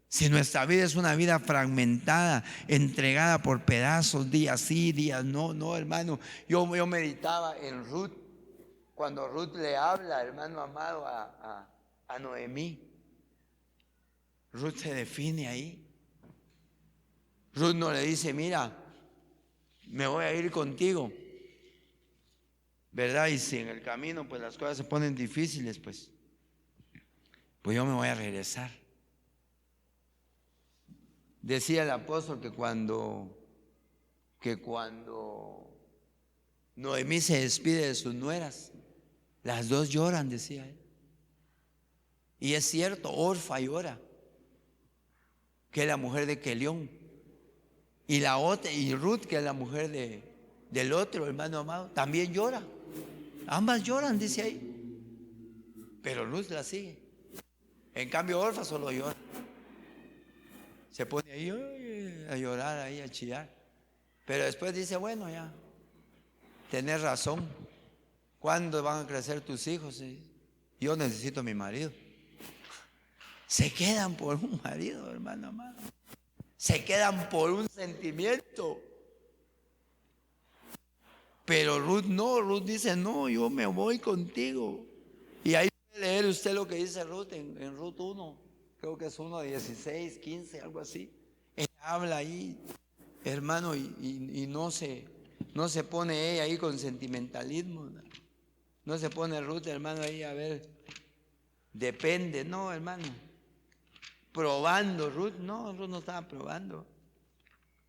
Si nuestra vida es una vida fragmentada, entregada por pedazos, días sí, días no, hermano. Yo meditaba en Ruth, cuando Ruth le habla, hermano amado, a Noemí. Ruth se define ahí. Ruth no le dice, mira, me voy a ir contigo, ¿verdad? Y si en el camino pues las cosas se ponen difíciles, pues yo me voy a regresar. Decía el apóstol que cuando Noemí se despide de sus nueras, las dos lloran, decía él. Y es cierto, Orfa llora, que es la mujer de Kelión, y la otra, y Ruth, que es la mujer del otro hermano amado, también llora. Ambas lloran, dice ahí. Pero Ruth la sigue. En cambio, Orfa solo llora. Se pone ahí a llorar, ahí a chillar. Pero después dice, bueno, ya, tenés razón. ¿Cuándo van a crecer tus hijos? Yo necesito a mi marido. Se quedan por un marido, hermano amado. Se quedan por un sentimiento. Pero Ruth no, Ruth dice, no, yo me voy contigo. Y ahí puede leer usted lo que dice Ruth en Ruth 1, creo que es 1, 16, 15, algo así. Ella habla ahí, hermano, y no se pone ella ahí con sentimentalismo. No se pone Ruth, hermano, ahí a ver, depende, no, hermano. Probando, Ruth no estaba probando.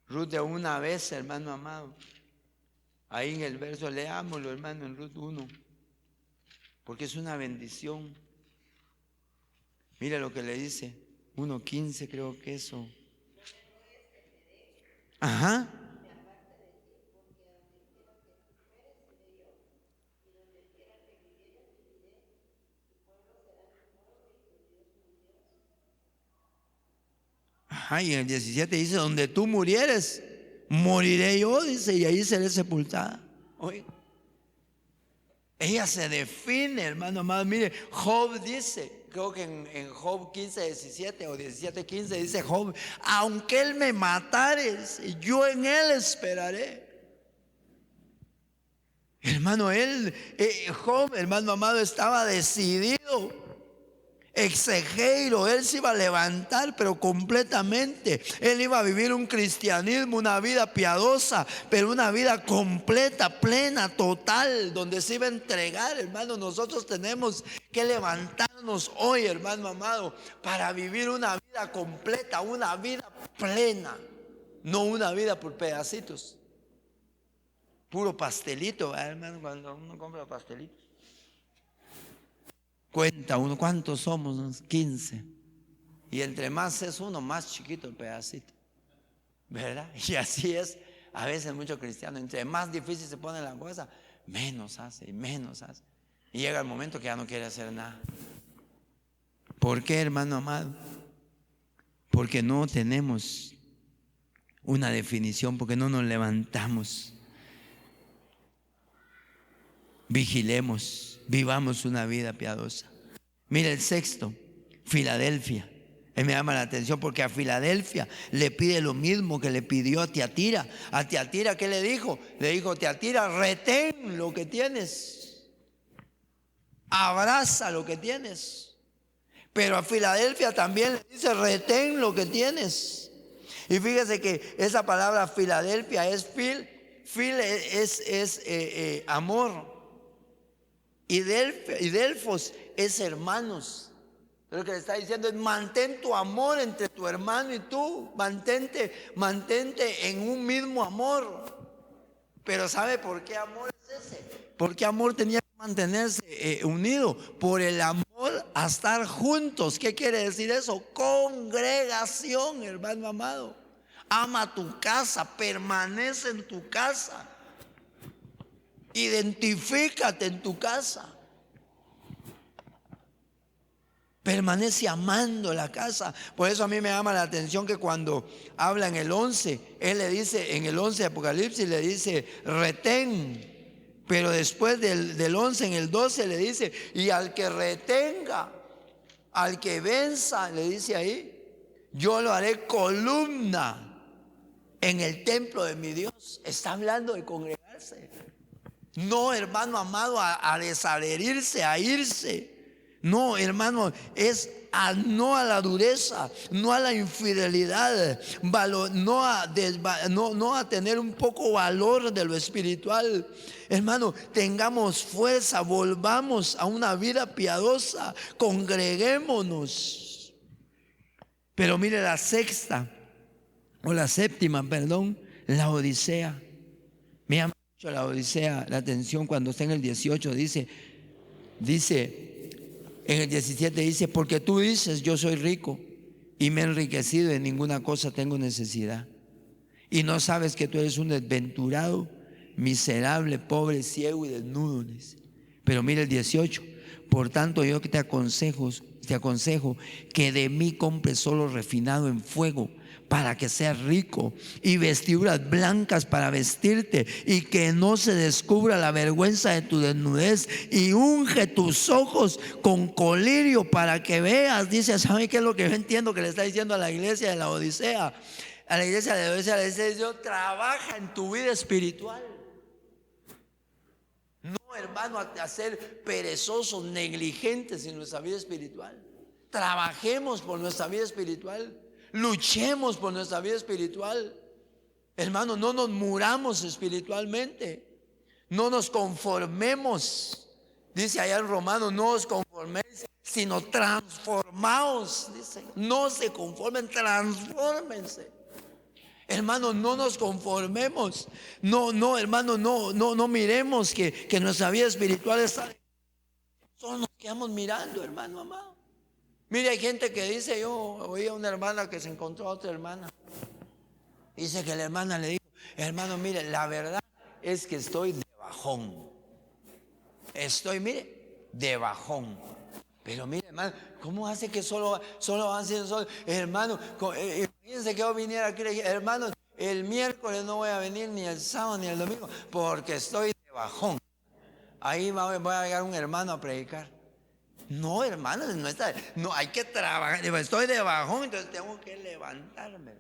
Ruth de una vez, hermano amado. Ahí en el verso, leámoslo, hermano, en Ruth 1, porque es una bendición. Mira lo que le dice, 1:15 creo que eso. Ajá. Ajá, y en el 17 dice, donde tú murieres, moriré yo, dice, y ahí seré sepultada. Oye, ella se define, hermano amado. Mire, Job dice, creo que en Job 15:17 o 17:15 dice Job, aunque él me matares, yo en él esperaré. Hermano, Job, hermano amado, estaba decidido. Exegero, él se iba a levantar, pero completamente. Él iba a vivir un cristianismo, una vida piadosa, pero una vida completa, plena, total, donde se iba a entregar, hermano. Nosotros tenemos que levantarnos hoy, hermano amado, para vivir una vida completa, una vida plena, no una vida por pedacitos. Puro pastelito, ¿verdad, hermano? Cuando uno compra pastelitos, cuenta uno, ¿cuántos somos? 15. Y entre más es uno, más chiquito el pedacito, ¿verdad? Y así es a veces muchos cristianos. Entre más difícil se pone la cosa, menos hace y menos hace. Y llega el momento que ya no quiere hacer nada. ¿Por qué, hermano amado? Porque no tenemos una definición, porque no nos levantamos. Vigilemos, vivamos una vida piadosa. Mira el sexto, Filadelfia. Él me llama la atención porque a Filadelfia le pide lo mismo que le pidió a Tiatira. A Tiatira, ¿qué le dijo? Le dijo, Tiatira, retén lo que tienes, abraza lo que tienes. Pero a Filadelfia también le dice, retén lo que tienes. Y fíjese que esa palabra Filadelfia es Fil es amor. Y Delfos es hermanos. Lo que le está diciendo es: mantén tu amor entre tu hermano y tú. Mantente en un mismo amor. Pero ¿sabe por qué amor es ese? Porque amor tenía que mantenerse unido. Por el amor a estar juntos. ¿Qué quiere decir eso? Congregación, hermano amado. Ama tu casa, permanece en tu casa. Identifícate en tu casa. Permanece amando la casa. Por eso a mí me llama la atención que cuando habla en el 11, él le dice, en el 11 de Apocalipsis le dice: retén. Pero después del 11, en el 12 le dice: y al que retenga, al que venza, le dice ahí, yo lo haré columna en el templo de mi Dios. Está hablando de congregarse. No, hermano amado, a desadherirse, a irse. No, hermano, es no a la dureza, no a la infidelidad, no a tener un poco valor de lo espiritual. Hermano, tengamos fuerza, volvamos a una vida piadosa, congreguémonos. Pero mire la séptima, la Odisea. Me llama mucho la Odisea la atención cuando está en el 18, dice en el 17 dice: porque tú dices, yo soy rico y me he enriquecido, en ninguna cosa tengo necesidad, y no sabes que tú eres un desventurado, miserable, pobre, ciego y desnudo. Pero mira el 18: por tanto yo te aconsejo que de mí compres solo refinado en fuego, para que seas rico, y vestiduras blancas para vestirte, y que no se descubra la vergüenza de tu desnudez, y unge tus ojos con colirio para que veas. Dice, ¿sabe qué es lo que yo entiendo que le está diciendo a la iglesia de la Odisea? A la iglesia de la Odisea le dice: Dios, trabaja en tu vida espiritual. No, hermano, a ser perezosos, negligentes en nuestra vida espiritual. Trabajemos por nuestra vida espiritual. Luchemos por nuestra vida espiritual. Hermano, no nos muramos espiritualmente. No nos conformemos. Dice allá en Romanos: no os conforméis, sino transformaos. Dice, no se conformen, transfórmense. Hermano, no nos conformemos. No, hermano, no miremos que nuestra vida espiritual está. Solo nos quedamos mirando, hermano amado. Mire, hay gente que dice: yo oí a una hermana que se encontró a otra hermana. Dice que la hermana le dijo: hermano, mire, la verdad es que estoy de bajón. Mire, de bajón. Pero mire, hermano, ¿cómo hace que solo van siendo solo? Hermano, imagínense que yo viniera aquí y le dije: hermano, el miércoles no voy a venir, ni el sábado ni el domingo, porque estoy de bajón. Ahí voy a llegar un hermano a predicar. No, hermano, no, hay que trabajar. Estoy de bajón, entonces tengo que levantarme.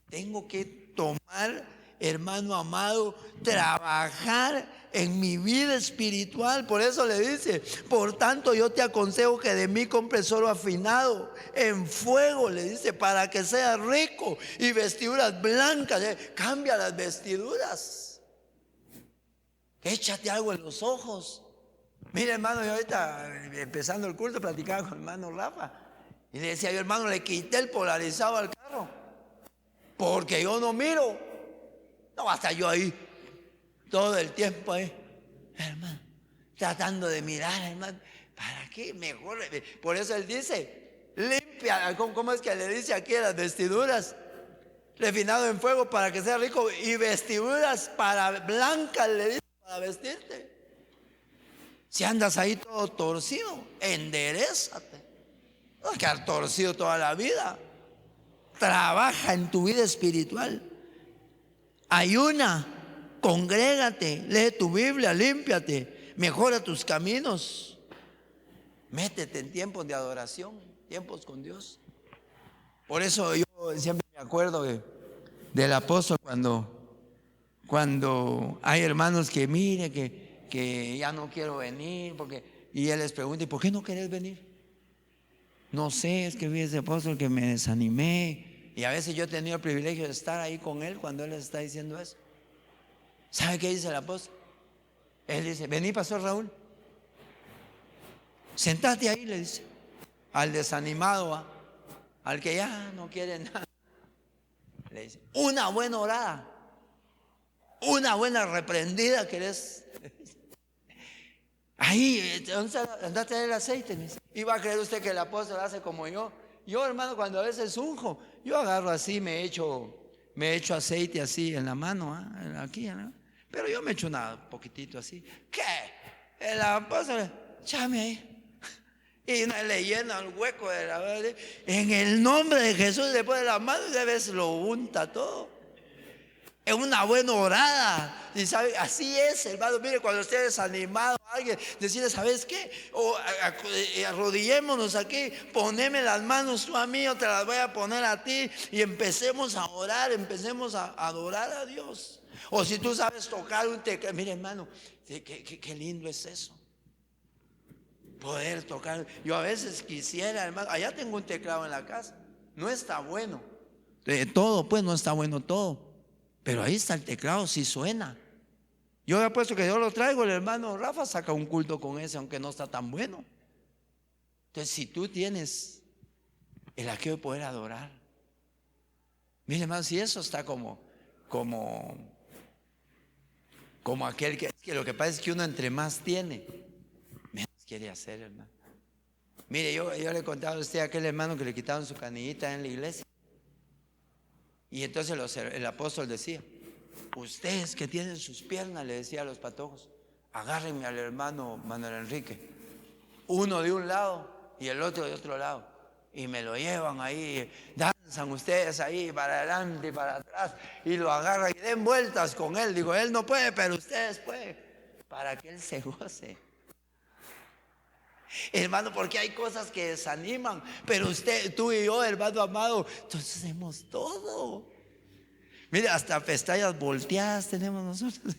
Tengo que tomar, hermano amado, trabajar en mi vida espiritual. Por eso le dice: por tanto yo te aconsejo que de mí compres solo afinado en fuego, le dice, para que seas rico, y vestiduras blancas. Cambia las vestiduras, échate algo en los ojos. Mire, hermano, yo ahorita empezando el culto platicaba con el hermano Rafa y le decía yo: hermano, le quité el polarizado al carro porque yo no miro. No, hasta yo ahí todo el tiempo ahí, hermano, tratando de mirar, hermano. ¿Para qué? Mejor. Por eso él dice: limpia. ¿Cómo es que le dice aquí las vestiduras? Refinado en fuego para que sea rico, y vestiduras para blancas, le dice, para vestirte. Si andas ahí todo torcido, enderézate. No vas a quedar torcido toda la vida. Trabaja en tu vida espiritual. Ayuna, congrégate, lee tu Biblia, límpiate, mejora tus caminos. Métete en tiempos de adoración, tiempos con Dios. Por eso yo siempre me acuerdo del apóstol cuando hay hermanos que mire que ya no quiero venir, y él les pregunta: ¿y por qué no querés venir? No sé, es que vi ese apóstol que me desanimé. Y a veces yo he tenido el privilegio de estar ahí con él cuando él les está diciendo eso. ¿Sabe qué dice el apóstol? Él dice: vení, pastor Raúl, sentate ahí, le dice al desanimado, al que ya no quiere nada. Le dice: una buena orada, una buena reprendida querés. Ahí, andate a traer el aceite. Y va a creer usted que el apóstol hace como yo. Yo, hermano, cuando a veces unjo, yo agarro así, me echo aceite así en la mano, aquí, ¿no? Pero yo me echo un poquitito así. ¿Qué? El apóstol, chame ahí. Y le llena el hueco de la verdad. En el nombre de Jesús le pone la mano y de vez lo unta todo. Es una buena orada. Y sabe, así es, hermano. Mire, cuando esté desanimado a alguien, decirle: ¿sabes qué? Arrodillémonos aquí, poneme las manos tú a mí, yo te las voy a poner a ti, y empecemos a orar, empecemos a adorar a Dios. O si tú sabes tocar un teclado, mire, hermano, qué lindo es eso, poder tocar. Yo a veces quisiera, hermano, allá tengo un teclado en la casa, no está bueno todo, pues no está bueno todo, pero ahí está el teclado, sí suena. Yo he apuesto que yo lo traigo, el hermano Rafa saca un culto con ese, aunque no está tan bueno. Entonces, si tú tienes el aquello de poder adorar, mire, hermano, si eso está como aquel que lo que pasa es que uno entre más tiene, menos quiere hacer, hermano. Mire, yo le contaba a usted a aquel hermano que le quitaron su canillita en la iglesia. Y entonces el apóstol decía: ustedes que tienen sus piernas, le decía a los patojos, agárrenme al hermano Manuel Enrique, uno de un lado y el otro de otro lado, y me lo llevan ahí, danzan ustedes ahí para adelante y para atrás, y lo agarran y den vueltas con él. Digo, él no puede, pero ustedes pueden, para que él se goce. Hermano, porque hay cosas que desaniman, pero tú y yo, hermano amado, entonces hacemos todo. Mire, hasta pestañas volteadas tenemos nosotros.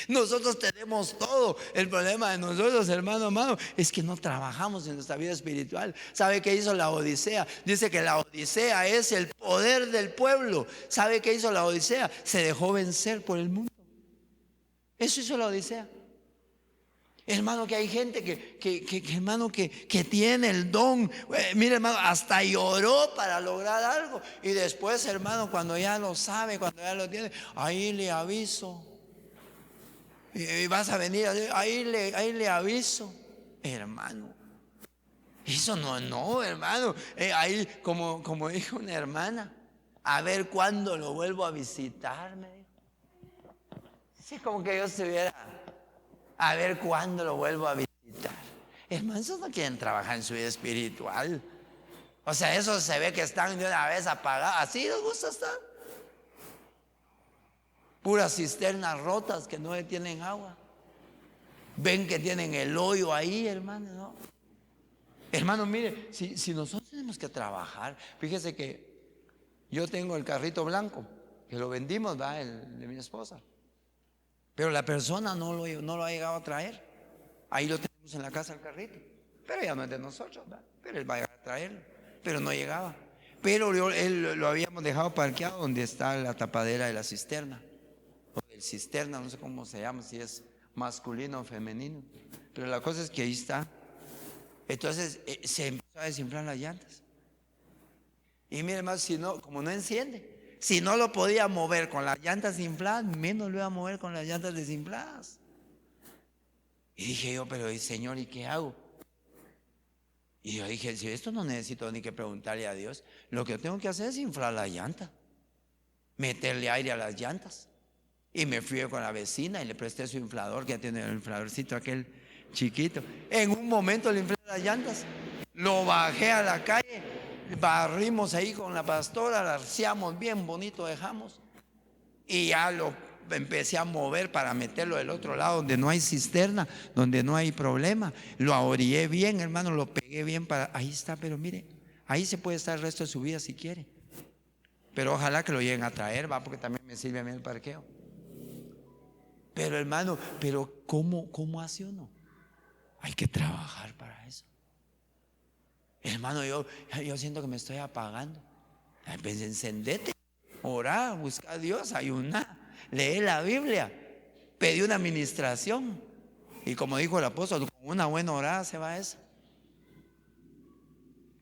Nosotros tenemos todo. El problema de nosotros, hermano amado, es que no trabajamos en nuestra vida espiritual. ¿Sabe qué hizo la Odisea? Dice que la Odisea es el poder del pueblo. ¿Sabe qué hizo la Odisea? Se dejó vencer por el mundo. Eso hizo la Odisea. Hermano, que hay gente hermano, que tiene el don. Mire, hermano, hasta lloró para lograr algo. Y después, hermano, cuando ya lo sabe, cuando ya lo tiene, ahí le aviso. Y vas a venir, ahí le aviso. Hermano, eso no, hermano. Ahí, como dijo una hermana, a ver cuándo lo vuelvo a visitar, me dijo. Sí, como que yo estuviera... A ver cuándo lo vuelvo a visitar. Hermanos, esos no quieren trabajar en su vida espiritual. O sea, esos se ve que están de una vez apagados. Así les gusta estar. Puras cisternas rotas que no tienen agua. Ven que tienen el hoyo ahí, hermano, ¿no? Hermano, mire, si nosotros tenemos que trabajar. Fíjese que yo tengo el carrito blanco, que lo vendimos, ¿va? El de mi esposa. Pero la persona no lo ha llegado a traer. Ahí lo tenemos en la casa, el carrito. Pero ya no es de nosotros, ¿verdad? Pero él va a llegar a traerlo. Pero no llegaba. Pero él lo habíamos dejado parqueado donde está la tapadera de la cisterna. O del cisterna, no sé cómo se llama, si es masculino o femenino. Pero la cosa es que ahí está. Entonces se empezó a desinflar las llantas. Y mire más, como no enciende. Si no lo podía mover con las llantas infladas, menos lo iba a mover con las llantas desinfladas. Y dije yo, pero Señor, ¿y qué hago? Y yo dije, si esto no necesito ni que preguntarle a Dios, lo que yo tengo que hacer es inflar la llanta, meterle aire a las llantas. Y me fui con la vecina y le presté su inflador, que ya tiene el infladorcito aquel chiquito. En un momento le inflé las llantas, lo bajé a la calle. Barrimos ahí con la pastora, la arciamos bien bonito, dejamos. Y ya lo empecé a mover para meterlo del otro lado, donde no hay cisterna, donde no hay problema. Lo ahorillé bien, hermano, lo pegué bien ahí está, pero mire, ahí se puede estar el resto de su vida si quiere. Pero ojalá que lo lleguen a traer, va, porque también me sirve a mí el parqueo. Pero hermano, ¿cómo hace uno? Hay que trabajar para eso. Hermano, yo siento que me estoy apagando. Pues encendete, orá, busca a Dios, ayuná. lee la Biblia, pedí una administración. Y como dijo el apóstol, con una buena orada se va eso.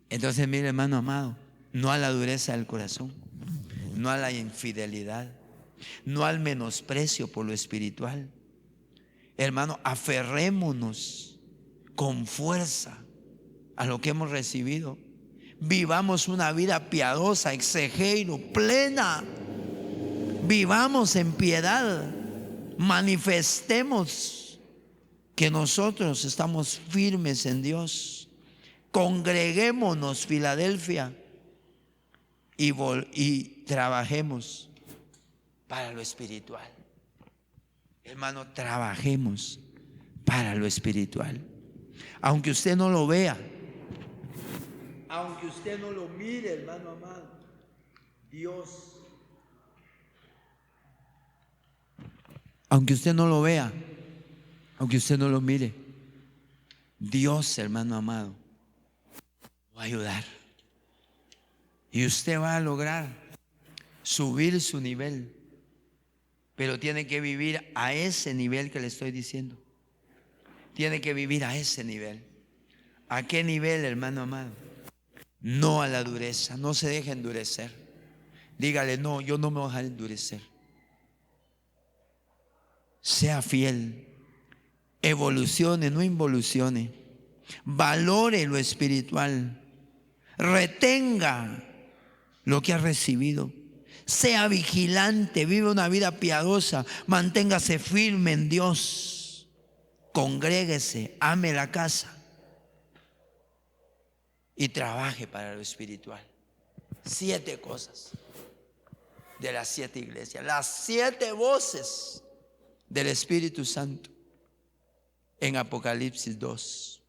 Entonces, mire, hermano amado, no a la dureza del corazón, no a la infidelidad, no al menosprecio por lo espiritual. Hermano, aferrémonos con fuerza a lo que hemos recibido. Vivamos una vida piadosa, exegeiro, plena. Vivamos en piedad. Manifestemos que nosotros estamos firmes en Dios. Congreguémonos, Filadelfia, y trabajemos para lo espiritual. Hermano, trabajemos para lo espiritual. Aunque usted no lo vea, aunque usted no lo mire, hermano amado, Dios, aunque usted no lo vea, aunque usted no lo mire, Dios, hermano amado, va a ayudar. Y usted va a lograr subir su nivel. Pero tiene que vivir a ese nivel que le estoy diciendo. Tiene que vivir a ese nivel. ¿A qué nivel, hermano amado? No a la dureza. No se deje endurecer. Dígale, no, yo no me voy a dejar endurecer. Sea fiel. Evolucione, no involucione. Valore lo espiritual. Retenga lo que ha recibido. Sea vigilante, vive una vida piadosa, manténgase firme en Dios, congréguese, ame la casa y trabaje para lo espiritual. 7 cosas de las 7 iglesias, las 7 voces del Espíritu Santo en Apocalipsis 2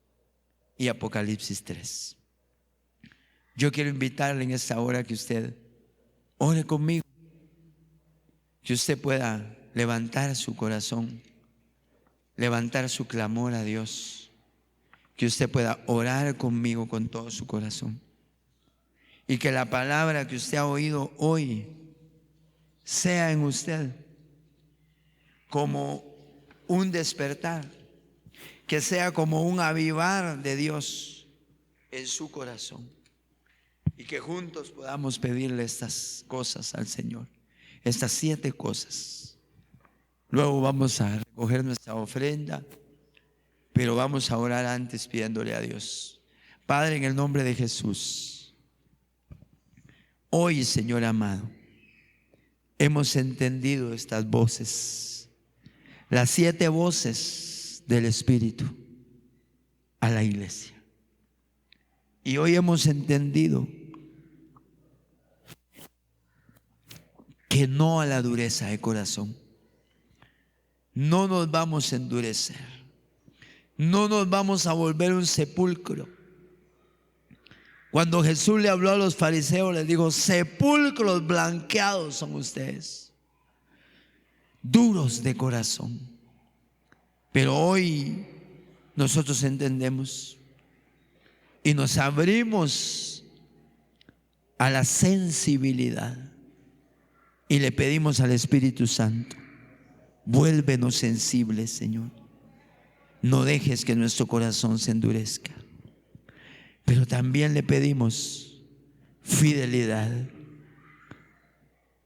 y Apocalipsis 3. Yo quiero invitarle en esta hora que usted ore conmigo, que usted pueda levantar su corazón, levantar su clamor a Dios, que usted pueda orar conmigo con todo su corazón y que la palabra que usted ha oído hoy sea en usted como un despertar, que sea como un avivar de Dios en su corazón. Y que juntos podamos pedirle estas cosas al Señor, estas 7 cosas. Luego vamos a recoger nuestra ofrenda, pero vamos a orar antes pidiéndole a Dios. Padre, en el nombre de Jesús, hoy, Señor amado, hemos entendido estas voces, las 7 voces del Espíritu a la iglesia. Y hoy hemos entendido que no a la dureza de corazón. No nos vamos a endurecer. No nos vamos a volver un sepulcro. Cuando Jesús le habló a los fariseos, les dijo: sepulcros blanqueados son ustedes, duros de corazón. Pero hoy nosotros entendemos y nos abrimos a la sensibilidad. Y le pedimos al Espíritu Santo: vuélvenos sensibles, Señor. No dejes que nuestro corazón se endurezca. Pero también le pedimos fidelidad.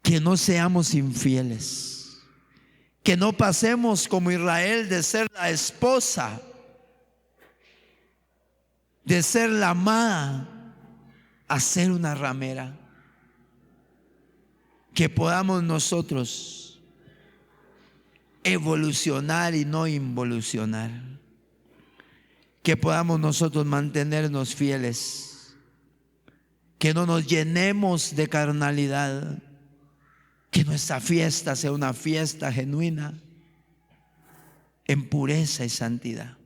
Que no seamos infieles. Que no pasemos como Israel de ser la esposa, de ser la amada, a ser una ramera. Que podamos nosotros evolucionar y no involucionar. Que podamos nosotros mantenernos fieles. Que no nos llenemos de carnalidad. Que nuestra fiesta sea una fiesta genuina en pureza y santidad.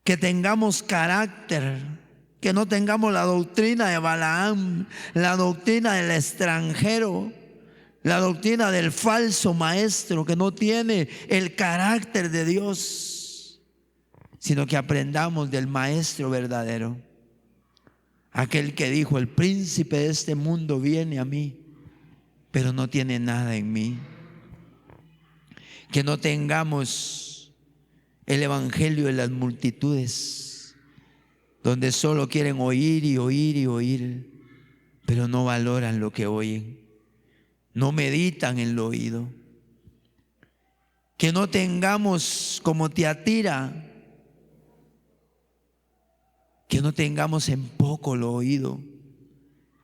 Que tengamos carácter. Que no tengamos la doctrina de Balaam, la doctrina del extranjero, la doctrina del falso maestro que no tiene el carácter de Dios, sino que aprendamos del maestro verdadero, aquel que dijo: el príncipe de este mundo viene a mí pero no tiene nada en mí. Que no tengamos el evangelio de las multitudes, donde solo quieren oír y oír y oír, pero no valoran lo que oyen, no meditan en lo oído. Que no tengamos como Tiatira, que no tengamos en poco lo oído.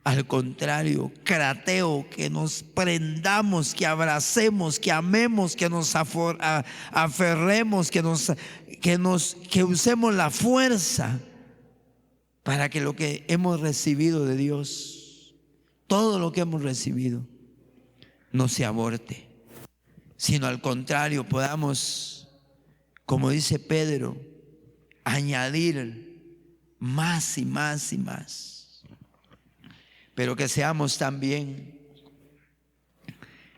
Al contrario, crateo, que nos prendamos, que abracemos, que amemos, que nos aferremos, que usemos la fuerza para que lo que hemos recibido de Dios, todo lo que hemos recibido, no se aborte, sino al contrario, podamos, como dice Pedro, añadir más y más y más. Pero que seamos también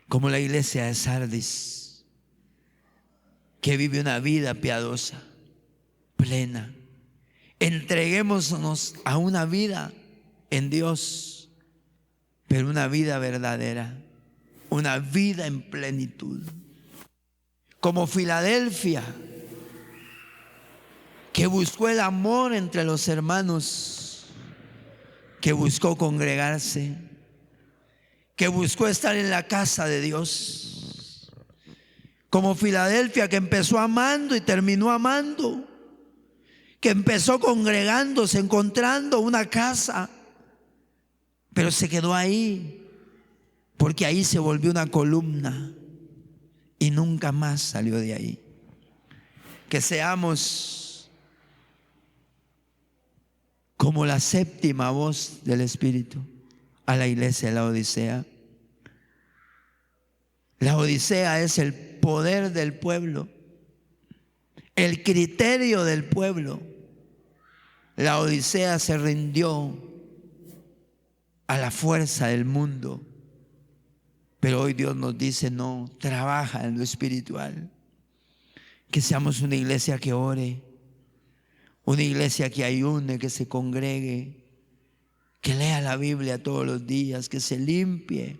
como la iglesia de Sardis, que vive una vida piadosa, plena. Entreguémonos a una vida en Dios, pero una vida verdadera, una vida en plenitud. Como Filadelfia, que buscó el amor entre los hermanos, que buscó congregarse, que buscó estar en la casa de Dios. Como Filadelfia, que empezó amando y terminó amando, que empezó congregándose, encontrando una casa, pero se quedó ahí, porque ahí se volvió una columna y nunca más salió de ahí. Que seamos como la séptima voz del Espíritu a la iglesia de la Odisea. La Odisea es el poder del pueblo, el criterio del pueblo. La Odisea se rindió a la fuerza del mundo, pero hoy Dios nos dice: no, trabaja en lo espiritual. Que seamos una iglesia que ore, una iglesia que ayune, que se congregue, que lea la Biblia todos los días, que se limpie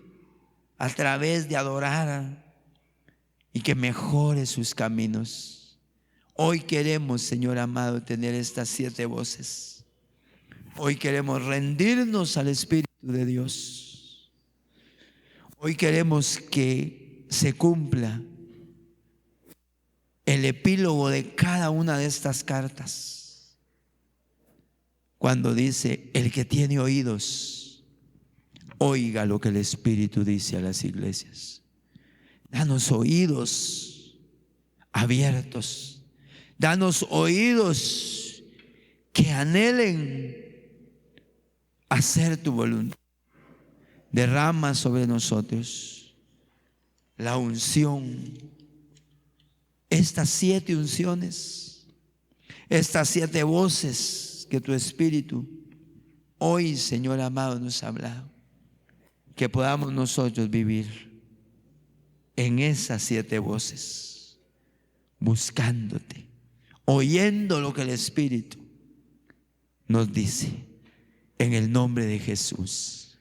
a través de adorar y que mejore sus caminos. Hoy queremos, Señor amado, tener estas 7 voces. Hoy queremos rendirnos al Espíritu de Dios. Hoy queremos que se cumpla el epílogo de cada una de estas cartas, cuando dice: el que tiene oídos, oiga lo que el Espíritu dice a las iglesias. Danos oídos abiertos, danos oídos que anhelen hacer tu voluntad. Derrama sobre nosotros la unción, estas 7 unciones, estas 7 voces que tu Espíritu hoy, Señor amado, nos ha hablado. Que podamos nosotros vivir en esas 7 voces, buscándote, oyendo lo que el Espíritu nos dice, en el nombre de Jesús.